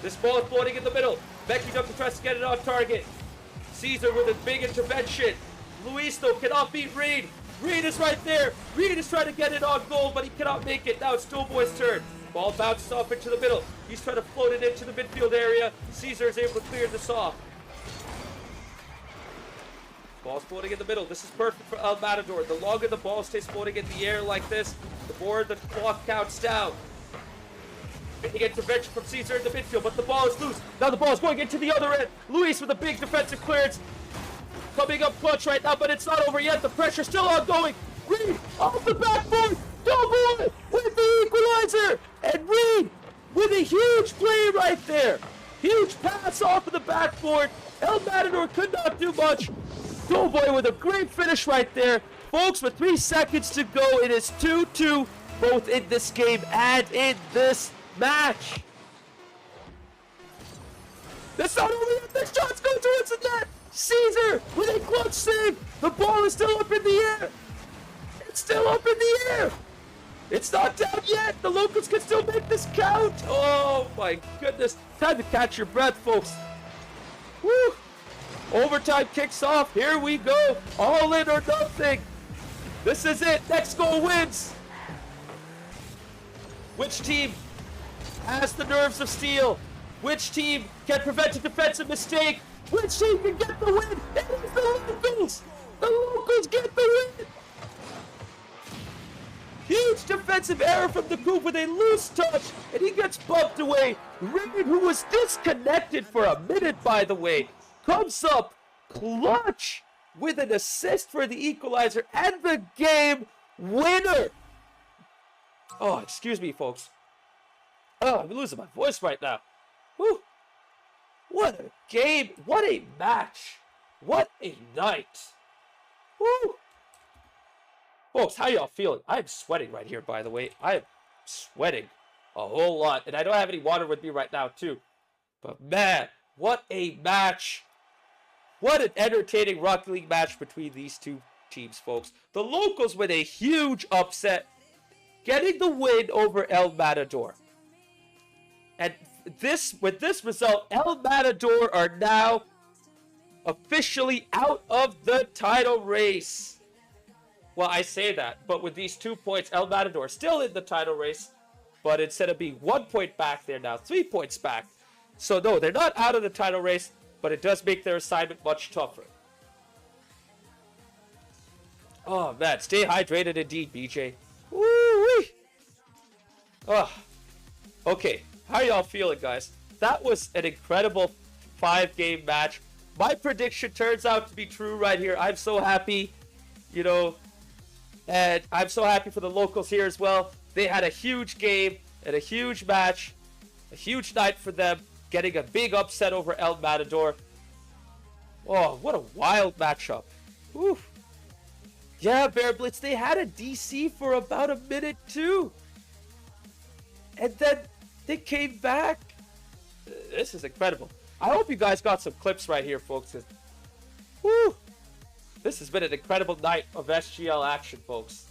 This ball is floating in the middle. Becky Ducky tries to get it on target. Caesar with a big intervention. Luis, though, cannot beat Reed. Reed is right there. Reed is trying to get it on goal, but he cannot make it. Now it's Doughboy's turn. Ball bounces off into the middle. He's trying to float it into the midfield area. Caesar is able to clear this off. Ball's floating in the middle. This is perfect for El Matador. The longer the ball stays floating in the air like this, the more the clock counts down. Big intervention from Caesar in the midfield, but the ball is loose. Now the ball is going into the other end. Luis with a big defensive clearance. Coming up clutch right now, but it's not over yet. The pressure's still ongoing. Reed off the backboard. Doughboy with the equalizer. And Reed with a huge play right there. Huge pass off of the backboard. El Matador could not do much. Doughboy with a great finish right there. Folks, with 3 seconds to go, it is 2-2 both in this game and in this match. That's not only it. The shots go towards the net. Caesar with a clutch save. The ball is still up in the air. It's still up in the air. It's not down yet. The locals can still make this count. Oh my goodness. Time to catch your breath, folks. Woo. Overtime kicks off. Here we go. All in or nothing. This is it. Next goal wins. Which team has the nerves of steel? Which team can prevent a defensive mistake? Which team can get the win? It is the locals. The locals get the win. Huge defensive error from the Coop with a loose touch, and he gets bumped away. Reed, who was disconnected for a minute, by the way, comes up clutch with an assist for the equalizer and the game winner. Oh, excuse me, folks. Oh, I'm losing my voice right now. Whew. What a game. What a match. What a night. Woo. Folks, how y'all feeling? I'm sweating right here, by the way. I am sweating a whole lot. And I don't have any water with me right now, too. But man, what a match. What an entertaining Rocket League match between these two teams, folks. The locals with a huge upset, getting the win over El Matador. And with this result, El Matador are now officially out of the title race. Well, I say that, but with these 2 points, El Matador still in the title race, but instead of being 1 point back, they're now 3 points back. So no, they're not out of the title race, but it does make their assignment much tougher. Oh man, stay hydrated indeed, BJ. Woo-wee. Oh, okay. How are y'all feeling, guys? That was an incredible 5-game match. My prediction turns out to be true right here. I'm so happy, you know, and I'm so happy for the locals here as well. They had a huge game and a huge match, a huge night for them, getting a big upset over El Matador. Oh, what a wild matchup. Whew. Yeah, Bear Blitz, they had a DC for about a minute too. And then they came back. This is incredible. I hope you guys got some clips right here, folks. Woo! This has been an incredible night of SGL action, folks.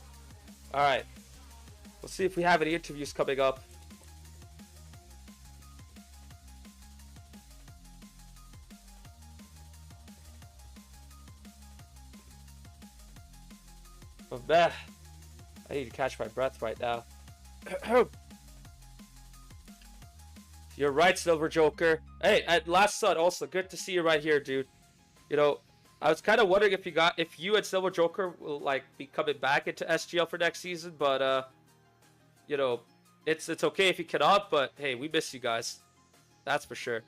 Alright. We'll see if we have any interviews coming up. But man, I need to catch my breath right now. You're right, Silver Joker. Hey, at Last Sun, also good to see you right here, dude. You know, I was kind of wondering if you and Silver Joker will like be coming back into SGL for next season, but you know, it's okay if you cannot. But hey, we miss you guys. That's for sure.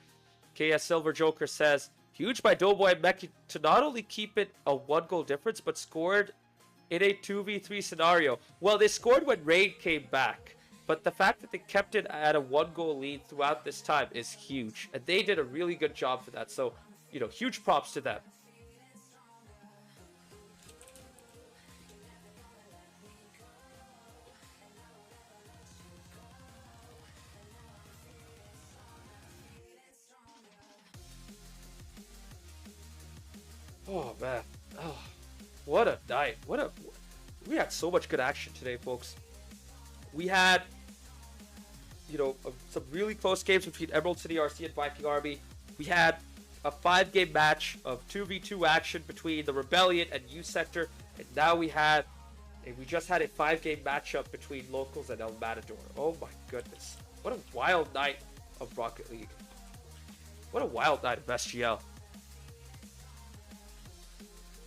KS Silver Joker says, huge by Doughboy and Meki to not only keep it a 1-goal difference, but scored in a 2v3 scenario. Well, they scored when Raid came back, but the fact that they kept it at a 1-goal lead throughout this time is huge, and they did a really good job for that. So, you know, huge props to them. Oh man, oh, what a night! We had so much good action today, folks. We had, you know, some really close games between Emerald City RC and Viking Army. We had a 5-game match of 2v2 action between the Rebellion and U Sector, and now we just had a 5-game matchup between locals and El Matador. Oh my goodness, what a wild night of Rocket League! What a wild night of SGL.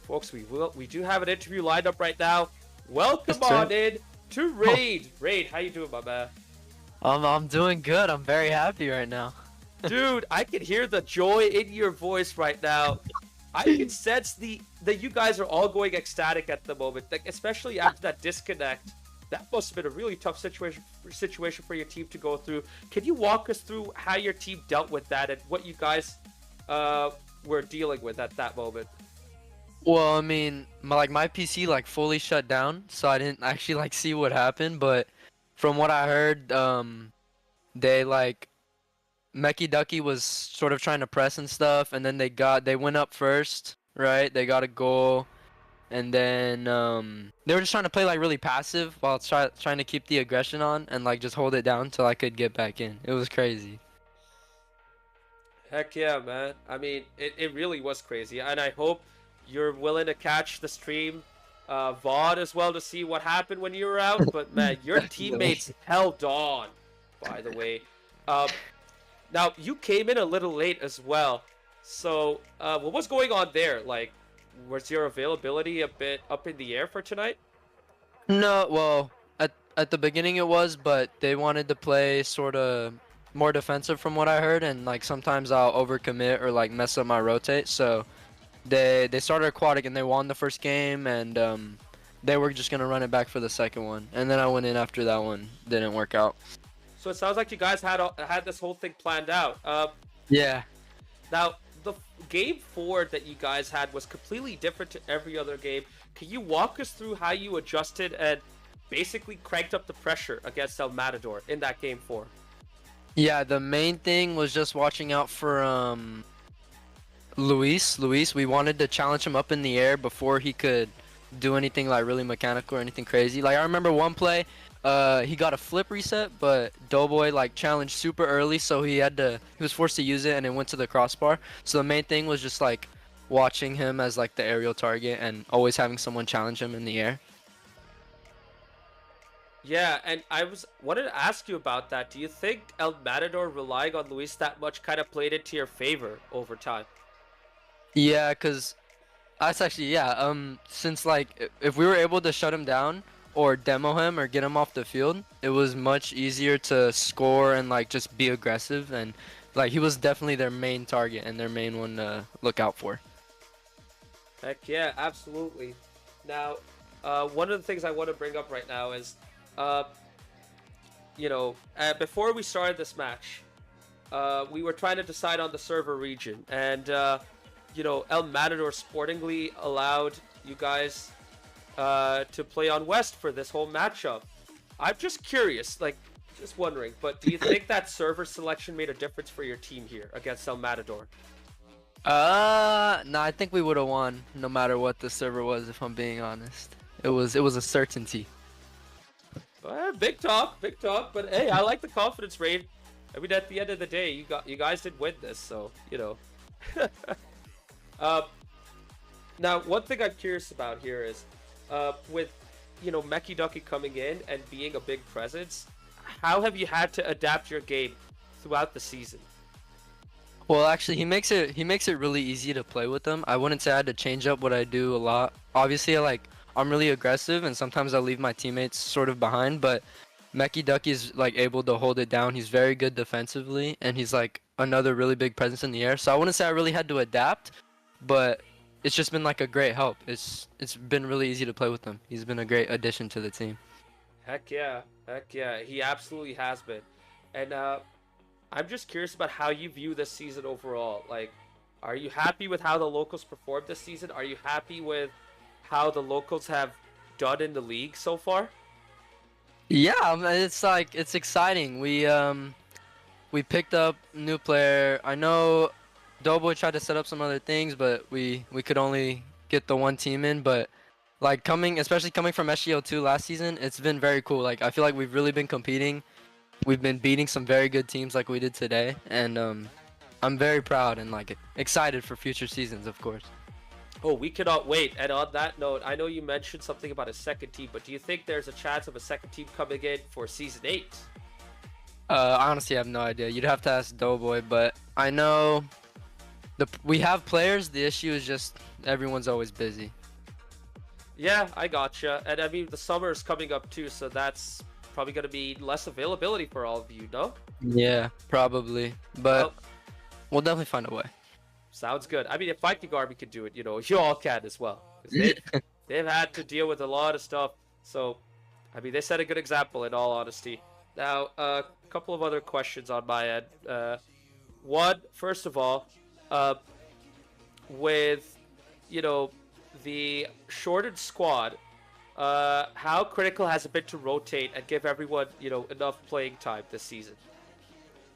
Folks, we do have an interview lined up right now. Welcome on in to Raid. Raid, how you doing, my man? I'm doing good. I'm very happy right now. Dude, I can hear the joy in your voice right now. I can sense that you guys are all going ecstatic at the moment, like, especially after that disconnect. That must have been a really tough situation for your team to go through. Can you walk us through how your team dealt with that and what you guys were dealing with at that moment? Well, I mean, my PC like fully shut down, so I didn't actually like see what happened. But from what I heard, they like Meki Ducky was sort of trying to press and stuff, and then they went up first, right? They got a goal, and then they were just trying to play like really passive while trying to keep the aggression on and like just hold it down till I could get back in. It was crazy. Heck yeah, man. I mean, it really was crazy, and I hope you're willing to catch the stream VOD as well to see what happened when you were out. But man, your teammates held on, by the way. Now, you came in a little late as well. So what was going on there? Like, was your availability a bit up in the air for tonight? No, well, at the beginning it was, but they wanted to play sort of more defensive from what I heard, and like sometimes I'll overcommit or like mess up my rotate, so they started aquatic and they won the first game, and they were just gonna run it back for the second one, and then I went in after that one didn't work out. So it sounds like you guys had this whole thing planned out. Yeah. Now the game four that you guys had was completely different to every other game. Can you walk us through how you adjusted and basically cranked up the pressure against El Matador in that game four? Yeah, the main thing was just watching out for Luis. We wanted to challenge him up in the air before he could do anything like really mechanical or anything crazy. Like I remember one play, he got a flip reset, but Doughboy like challenged super early, so he was forced to use it and it went to the crossbar. So the main thing was just like watching him as like the aerial target and always having someone challenge him in the air. Yeah, and wanted to ask you about that. Do you think El Matador relying on Luis that much kind of played into your favor over time? Yeah, cause that's actually yeah. Since like if we were able to shut him down or demo him or get him off the field, it was much easier to score and like just be aggressive, and like he was definitely their main target and their main one to look out for. Heck yeah, absolutely. Now, one of the things I want to bring up right now is, uh, before we started this match, we were trying to decide on the server region, and El Matador sportingly allowed you guys to play on West for this whole matchup. I'm just curious, like, just wondering, but do you think that server selection made a difference for your team here against El Matador? No, I think we would have won no matter what the server was, if I'm being honest. It was a certainty. Big talk, but hey, I like the confidence rate. I mean, at the end of the day, you guys did win this, so now, one thing I'm curious about here is, with Meki Ducky coming in and being a big presence, how have you had to adapt your game throughout the season? Well, actually, he makes it really easy to play with them. I wouldn't say I had to change up what I do a lot. Obviously, I'm really aggressive, and sometimes I leave my teammates sort of behind. But Meki Ducky is like able to hold it down. He's very good defensively, and he's like another really big presence in the air. So I wouldn't say I really had to adapt, but it's just been like a great help. It's been really easy to play with him. He's been a great addition to the team. Heck yeah, he absolutely has been. And I'm just curious about how you view this season overall. Like, are you happy with how the locals performed this season? Are you happy with how the locals have done in the league so far? Yeah, it's exciting. We picked up a new player. I know Doughboy tried to set up some other things, but we could only get the one team in. But like especially coming from SGO2 last season, it's been very cool. Like I feel like we've really been competing. We've been beating some very good teams like we did today, and I'm very proud and like excited for future seasons, of course. Oh, we cannot wait. And on that note, I know you mentioned something about a second team, but do you think there's a chance of a second team coming in for Season 8? I honestly have no idea. You'd have to ask Doughboy, but I know we have players. The issue is just everyone's always busy. Yeah, I gotcha. And I mean, the summer is coming up too, so that's probably going to be less availability for all of you, no? Yeah, probably. But we'll definitely find a way. Sounds good. I mean, if Viking Army can do it, you all can as well. They've had to deal with a lot of stuff. So, I mean, they set a good example in all honesty. Now, a couple of other questions on my end. One, first of all, with, the shortened squad, how critical has it been to rotate and give everyone, enough playing time this season?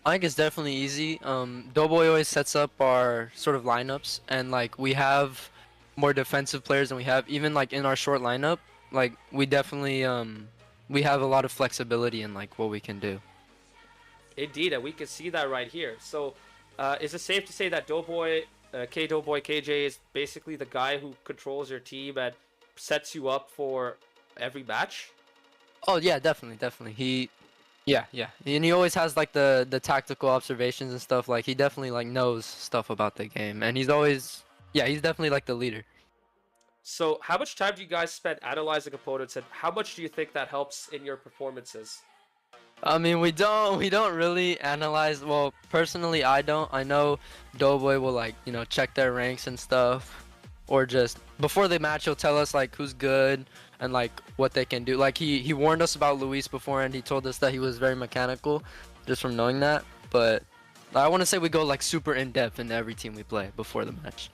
I think it's definitely easy. Doughboy always sets up our sort of lineups, and like we have more defensive players than we have. Even like in our short lineup, like we definitely we have a lot of flexibility in like what we can do. Indeed, and we can see that right here. So, is it safe to say that Doughboy, Doughboy KJ is basically the guy who controls your team and sets you up for every match? Oh yeah, definitely. Yeah, and he always has like the tactical observations and stuff. Like he definitely like knows stuff about the game, and he's definitely like the leader. So, how much time do you guys spend analyzing opponents, and how much do you think that helps in your performances? I mean, we don't really analyze. Well, personally, I don't. I know Doughboy will like check their ranks and stuff, or just before the match he'll tell us like who's good. and like what they can do. Like he warned us about Luis before, and he told us that he was very mechanical, just from knowing that. But I want to say we go like super in depth into every team we play before the match.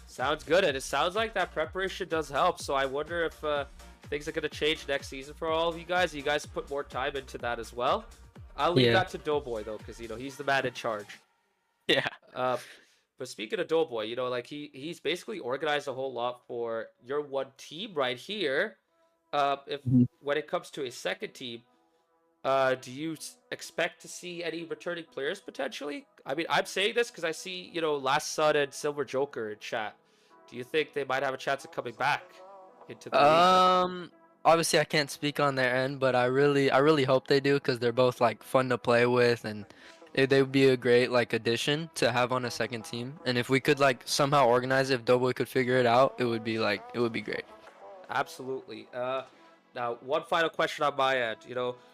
Sounds good, and it sounds like that preparation does help. So I wonder if things are going to change next season for all of you guys. You guys put more time into that as well. I'll leave that to Doughboy though, because he's the man in charge. Yeah. But speaking of Doughboy, like he's basically organized a whole lot for your one team right here. When it comes to a second team, do you expect to see any returning players potentially? I mean, I'm saying this because I see Last Sun and Silver Joker in chat. Do you think they might have a chance of coming back into the league? Obviously I can't speak on their end, but I really hope they do, because they're both like fun to play with, and they would be a great like addition to have on a second team. And if we could like somehow organize it, if Doughboy could figure it out, it would be great. Absolutely. Now one final question on my end.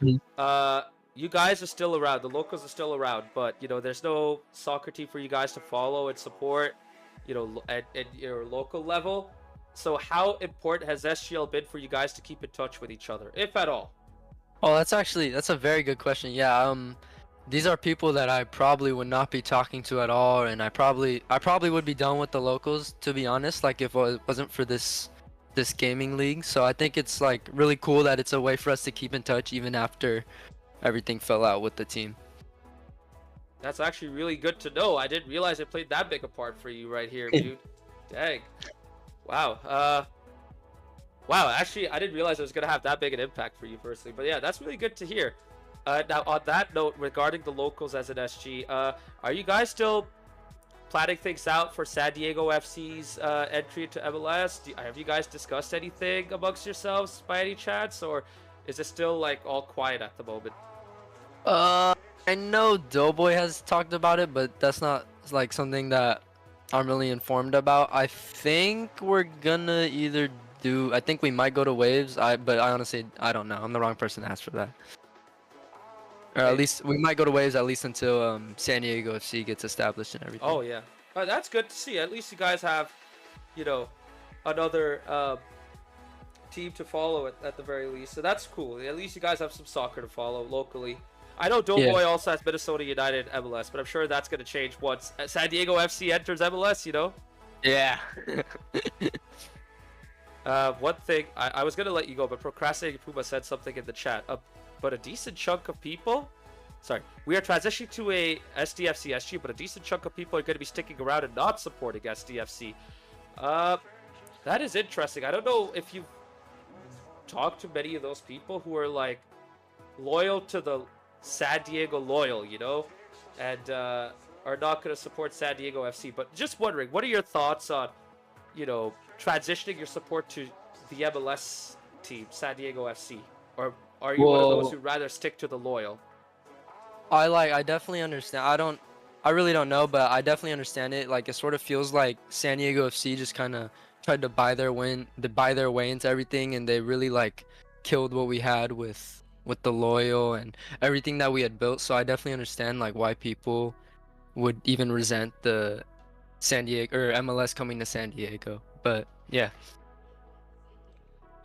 Mhm. You guys are still around. The locals are still around, but there's no soccer team for you guys to follow and support. At your local level. So how important has SGL been for you guys to keep in touch with each other, if at all? Oh, that's a very good question. Yeah, these are people that I probably would not be talking to at all, and I probably would be done with the locals, to be honest, like if it wasn't for this gaming league. So I think it's like really cool that it's a way for us to keep in touch even after everything fell out with the team. That's actually really good to know. I didn't realize it played that big a part for you right here, dude. Dang. Wow. Wow, actually, I didn't realize it was going to have that big an impact for you personally. But yeah, that's really good to hear. Now, on that note, regarding the locals as an SG, are you guys still planning things out for San Diego FC's entry into MLS? Have you guys discussed anything amongst yourselves by any chance? Or is it still like all quiet at the moment? I know Doughboy has talked about it, but that's not like something that I'm really informed about. I think we're gonna I think we might go to Waves. But I honestly don't know. I'm the wrong person to ask for that. Or at least we might go to Waves, at least until San Diego FC gets established and everything. Oh yeah, that's good to see. At least you guys have, another team to follow at the very least. So that's cool. At least you guys have some soccer to follow locally. I know Doughboy also has Minnesota United MLS, but I'm sure that's going to change once San Diego FC enters MLS, Yeah. One thing, I was going to let you go, but Procrastinating Puma said something in the chat. But a decent chunk of people... Sorry, we are transitioning to a SDFC SG, but a decent chunk of people are going to be sticking around and not supporting SDFC. That is interesting. I don't know if you've talked to many of those people who are, like, loyal to the San Diego loyal, and are not going to support San Diego FC. But just wondering, what are your thoughts on, transitioning your support to the MLS team, San Diego FC? Or are you one of those who rather stick to the loyal? I definitely understand. I really don't know, but I definitely understand it. Like, it sort of feels like San Diego FC just kind of tried to buy their way into everything, and they really like killed what we had with the loyal and everything that we had built. So I definitely understand like why people would even resent the San Diego or MLS coming to San Diego. But yeah.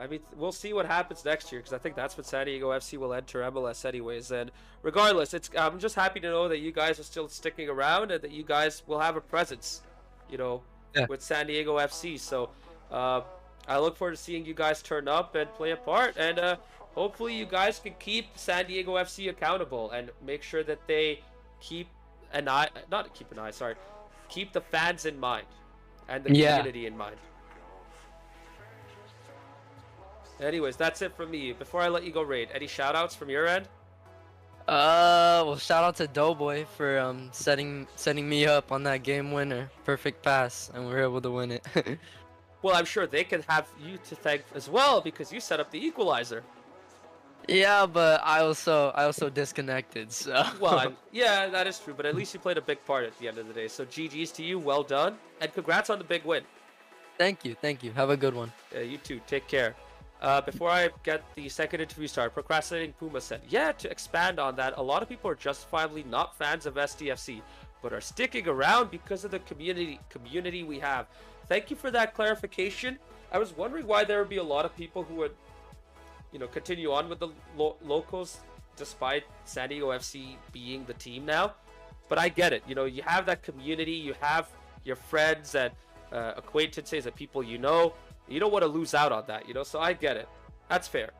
I mean, we'll see what happens next year, because I think that's when San Diego FC will enter MLS anyways. And regardless, I'm just happy to know that you guys are still sticking around and that you guys will have a presence, with San Diego FC. So I look forward to seeing you guys turn up and play a part. And hopefully you guys can keep San Diego FC accountable and make sure that they keep the fans in mind and the community in mind. Anyways, that's it from me. Before I let you go, Raid, any shout-outs from your end? Well, shout out to Doughboy for setting me up on that game winner. Perfect pass, and we were able to win it. Well, I'm sure they can have you to thank as well, because you set up the equalizer. Yeah, but I also disconnected, so. Well, yeah, that is true, but at least you played a big part at the end of the day. So GG's to you, well done, and congrats on the big win. Thank you. Have a good one. Yeah, you too. Take care. Before I get the second interview started, Procrastinating Puma said, yeah, to expand on that, a lot of people are justifiably not fans of SDFC. but are sticking around because of the community we have. Thank you for that clarification. I was wondering why there would be a lot of people who would, continue on with the locals despite San Diego FC being the team now. But I get it. You have that community, you have your friends and acquaintances and people you know. You don't want to lose out on that, so I get it. That's fair.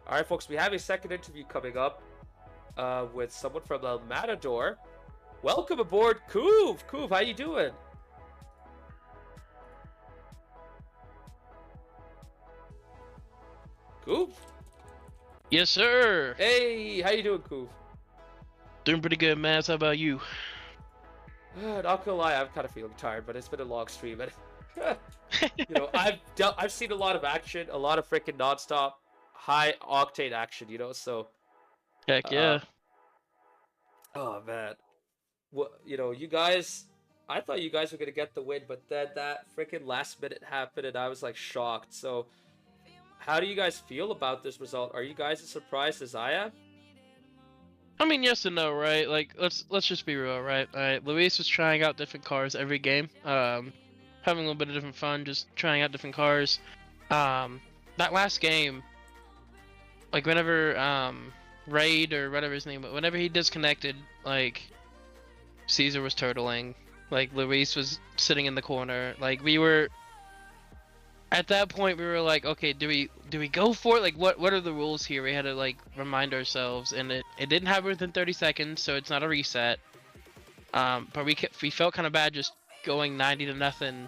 All right, folks, we have a second interview coming up with someone from the Matador. Welcome aboard, Kuv. Kuv, how you doing? Kuv? Yes, sir. Hey, how you doing, Kuv? Doing pretty good, Maz. How about you? Not gonna lie, I'm kind of feeling tired, but it's been a long stream, and I've seen a lot of action, a lot of freaking nonstop, high octane action, so. Heck yeah. Oh man, you guys, I thought you guys were gonna get the win, but then that freaking last minute happened, and I was like shocked. So, how do you guys feel about this result? Are you guys as surprised as I am? I mean, yes and no, right? Like, let's just be real, right? Luis was trying out different cars every game, having a little bit of different fun, just trying out different cars. That last game, like whenever Raid or whatever his name was, whenever he disconnected, like Caesar was turtling, like Luis was sitting in the corner, like we were. At that point, we were like, okay, do we go for it? Like, what are the rules here? We had to like remind ourselves, and it didn't happen within 30 seconds, so it's not a reset. But we felt kind of bad just going 90-0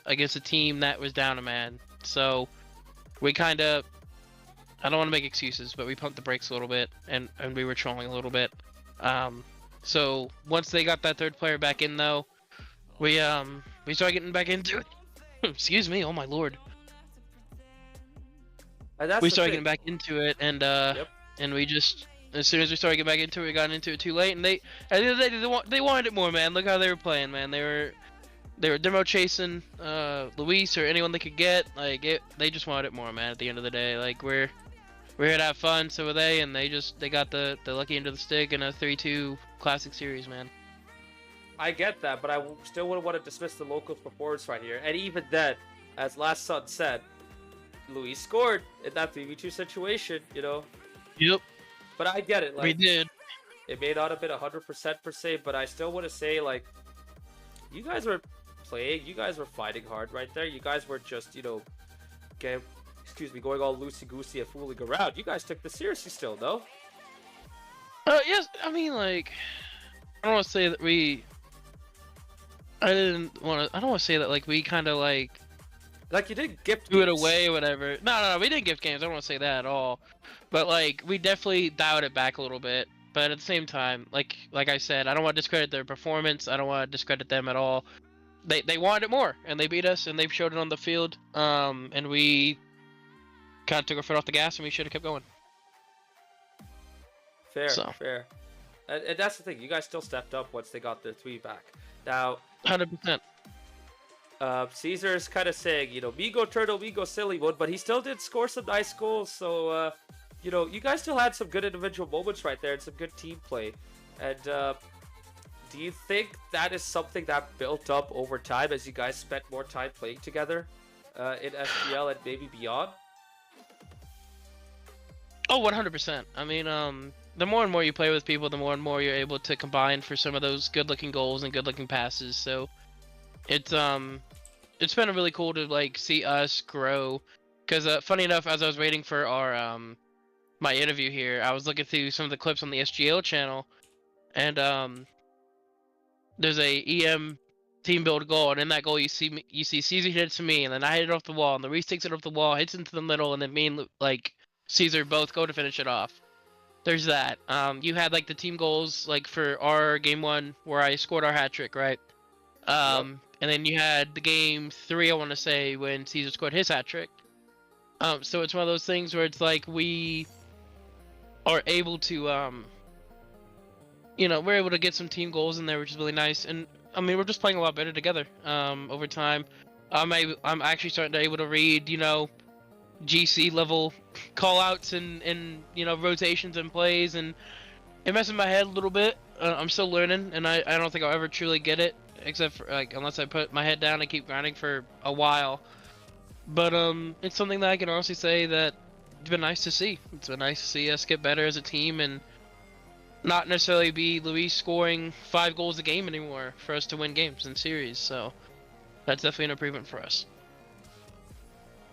against a team that was down a man. So we kind of, I don't want to make excuses, but we pumped the brakes a little bit, and we were trolling a little bit. So once they got that third player back in, though, we started getting back into it. Excuse me, oh my lord. We started getting back into it, and and we just, as soon as we started getting back into it, we got into it too late, and at the end of the day, they wanted it more, man. Look how they were playing, man. They were demo chasing Luis or anyone they could get. Like they just wanted it more, man. At the end of the day, like we're here to have fun, so were they, and they got the lucky end of the stick in a 3-2 classic series, man. I get that, but I still wouldn't want to dismiss the locals' performance right here. And even then, as Last Son said, Luis scored in that 3v2 situation, Yep. But I get it. Like, we did. It may not have been 100% per se, but I still want to say, like, you guys were playing, you guys were fighting hard right there. You guys were just, going all loosey-goosey and fooling around. You guys took this seriously still, no? Yes, I mean, like, I don't want to say that I don't want to say that, like, we kind of, like you didn't gift do it away or whatever. No, we didn't gift games. I don't want to say that at all. But, like, we definitely dialed it back a little bit. But at the same time, like I said, I don't want to discredit their performance. I don't want to discredit them at all. They wanted it more, and they beat us, and they've showed it on the field. And we kind of took our foot off the gas, and we should have kept going. Fair. And that's the thing. You guys still stepped up once they got their 3 back. Now, 100%. Caesar's kind of saying, me go turtle, me go silly mode, but he still did score some nice goals. So, you guys still had some good individual moments right there and some good team play. And do you think that is something that built up over time as you guys spent more time playing together in SPL and maybe beyond? Oh, 100%. I mean, the more and more you play with people, the more and more you're able to combine for some of those good-looking goals and good-looking passes. So it's been really cool to like see us grow. Because funny enough, as I was waiting for our my interview here, I was looking through some of the clips on the SGL channel, and there's a EM team build goal, and in that goal you see Caesar hit it to me, and then I hit it off the wall, and the Reese takes it off the wall, hits into the middle, and then me and like Caesar both go to finish it off. There's that. You had like the team goals like for our game 1 where I scored our hat trick, right? Yep. And then you had the game 3, I want to say, when Caesar scored his hat trick. So it's one of those things where it's like we are able to, we're able to get some team goals in there, which is really nice. And I mean, we're just playing a lot better together over time. I'm actually starting to able to read, GC level call outs and rotations and plays, and it messes my head a little bit, I'm still learning, and I don't think I'll ever truly get it, except for like unless I put my head down and keep grinding for a while. But it's something that I can honestly say that it's been nice to see. It's been nice to see us get better as a team and not necessarily be Luis scoring 5 goals a game anymore for us to win games and series. So that's definitely an improvement for us.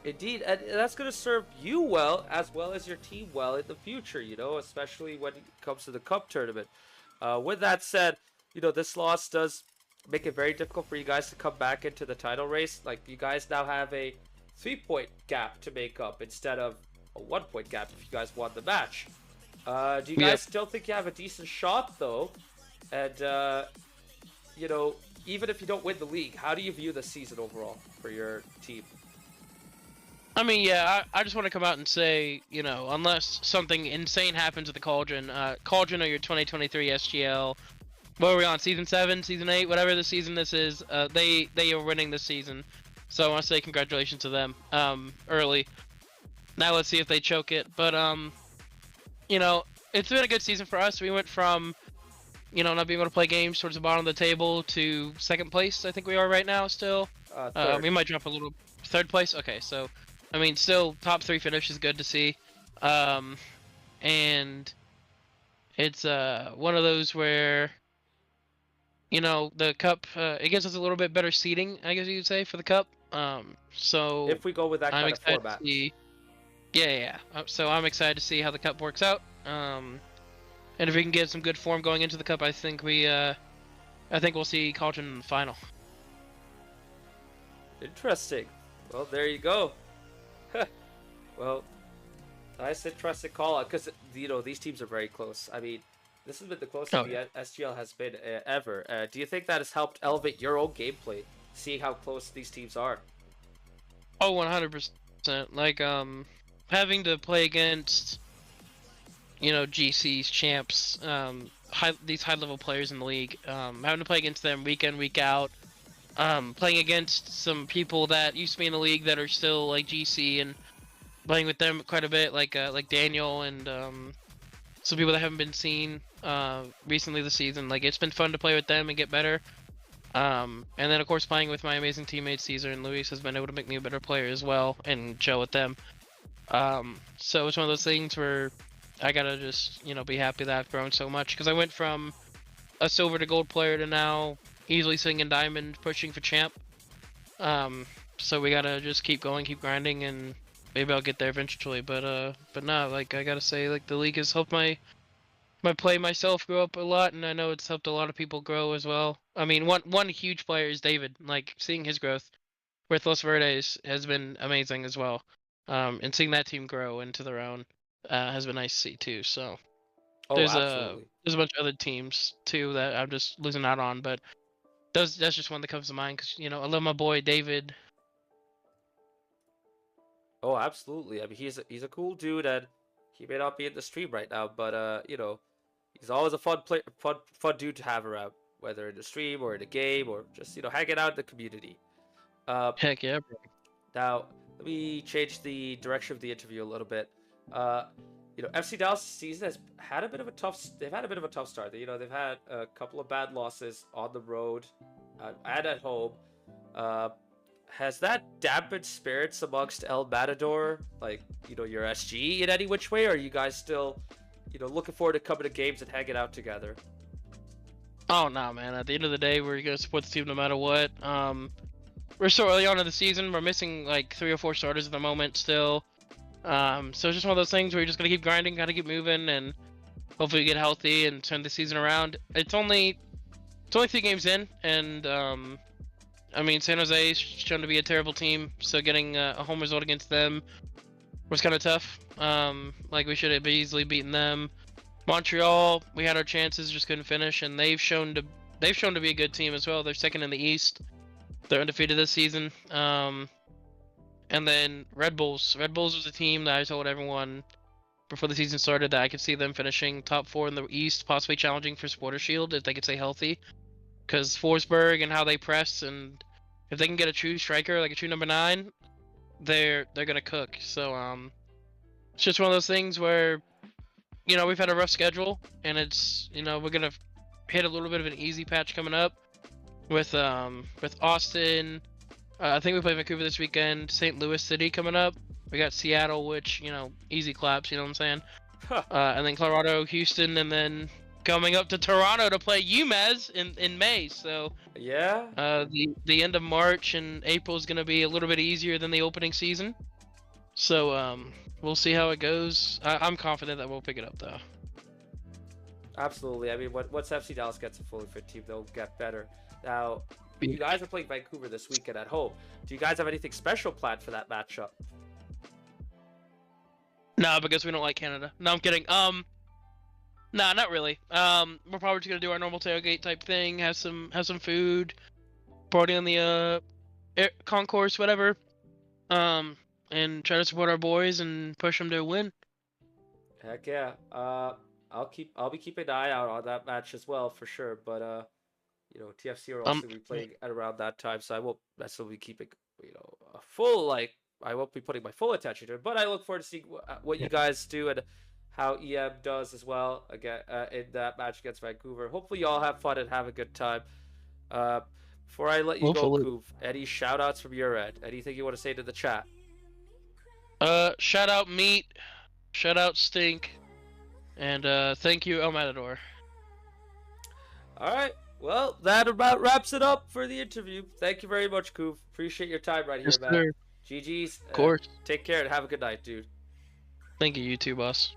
Indeed, and that's going to serve you well as your team well in the future, especially when it comes to the cup tournament. With that said, this loss does make it very difficult for you guys to come back into the title race. Like, you guys now have a 3-point gap to make up instead of a 1-point gap if you guys won the match. Do you guys still think you have a decent shot, though? And, even if you don't win the league, how do you view the season overall for your team? I mean, yeah, I just want to come out and say, unless something insane happens at the Cauldron, Cauldron or your 2023 SGL, what are we on, Season 7, Season 8, whatever the season this is, they are winning this season. So I want to say congratulations to them, early. Now let's see if they choke it. But, it's been a good season for us. We went from, not being able to play games towards the bottom of the table to 2nd place, I think we are right now still. We might drop a little. 3rd place? Okay, so... I mean, still, top 3 finish is good to see. And it's one of those where, the cup, it gives us a little bit better seating, I guess you could say, for the cup. So if we go with that kind of format. Yeah. So I'm excited to see how the cup works out. And if we can get some good form going into the cup, I think we'll see Cauldron in the final. Interesting. Well, there you go. Well, nice, interesting call out because these teams are very close. I mean, this has been the closest the SGL has been ever. Do you think that has helped elevate your own gameplay, seeing how close these teams are? Oh, 100%. Like having to play against GC's champs, these high level players in the league, having to play against them week in, week out. Playing against some people that used to be in the league that are still like GC and playing with them quite a bit, like Daniel and some people that haven't been seen recently this season. Like, it's been fun to play with them and get better. And then of course playing with my amazing teammates Caesar and Luis has been able to make me a better player as well and chill with them. So it's one of those things where I gotta just be happy that I've grown so much, because I went from a silver to gold player to now easily sitting in diamond, pushing for champ. So we gotta just keep going, keep grinding, and maybe I'll get there eventually. But no, like, I gotta say, like, the league has helped my play myself grow up a lot, and I know it's helped a lot of people grow as well. I mean, one huge player is David. Like, seeing his growth with Los Verdes has been amazing as well. And seeing that team grow into their own has been nice to see too. So there's a bunch of other teams too that I'm just losing out on, but that's just one that comes to mind because I love my boy David. Oh, absolutely. I mean, he's a cool dude, and he may not be in the stream right now, but he's always a fun dude to have around, whether in the stream or in a game or just hanging out in the community. Heck yeah, bro. Now let me change the direction of the interview a little bit. FC Dallas season has had a bit of a tough. They've had a bit of a tough start. They've had a couple of bad losses on the road and at home. Has that dampened spirits amongst El Matador, like your SG, in any which way? Or are you guys still, looking forward to coming to games and hanging out together? Oh no, man! At the end of the day, we're gonna support the team no matter what. We're so early on in the season. We're missing like 3 or 4 starters at the moment still. So it's just one of those things where you're just gonna keep grinding, gotta keep moving, and hopefully get healthy and turn the season around. It's only 3 games in, and I mean, San Jose is shown to be a terrible team, so getting a home result against them was kind of tough. Like, we should have easily beaten them. Montreal, we had our chances, just couldn't finish, and they've shown to be a good team as well. They're 2nd in the East. They're undefeated this season. And then Red Bulls. Red Bulls was a team that I told everyone before the season started that I could see them finishing top 4 in the East, possibly challenging for Supporter Shield if they could stay healthy. Because Forsberg and how they press, and if they can get a true striker, like a true number 9, they're gonna cook. So it's just one of those things where we've had a rough schedule, and it's we're gonna hit a little bit of an easy patch coming up with Austin. I think we play Vancouver this weekend. St. Louis City coming up. We got Seattle, which, you know, easy claps. You know what I'm saying? And then Colorado, Houston, and then coming up to Toronto to play UMass in May. So Yeah. the end of March and April is gonna be a little bit easier than the opening season. So we'll see how it goes. I'm confident that we'll pick it up though. Absolutely. I mean, once FC Dallas gets a fully fit team, they'll get better. Now, you guys are playing Vancouver this weekend at home. Do you guys have anything special planned for that matchup? No, because we don't like Canada. No, I'm kidding. Nah, not really. We're probably just gonna do our normal tailgate type thing, have some food, party on the concourse, whatever. And try to support our boys and push them to a win. Heck yeah. I'll be keeping an eye out on that match as well for sure. But you know, TFC will also be playing at around that time, so I won't necessarily be keeping, you know, a full I won't be putting my full attention to it. But I look forward to seeing what you guys do and how EM does as well again in that match against Vancouver. Hopefully, you all have fun and have a good time. Before I let you go, Koov, any shout outs from your end? Anything you want to say to the chat? Shout out Meat, shout out Stink, and thank you, El Matador. All right. Well, that about wraps it up for the interview. Thank you very much, Koov. Appreciate your time right here, man. Sir. GG's. Of course. Take care and have a good night, dude. Thank you, you too, boss.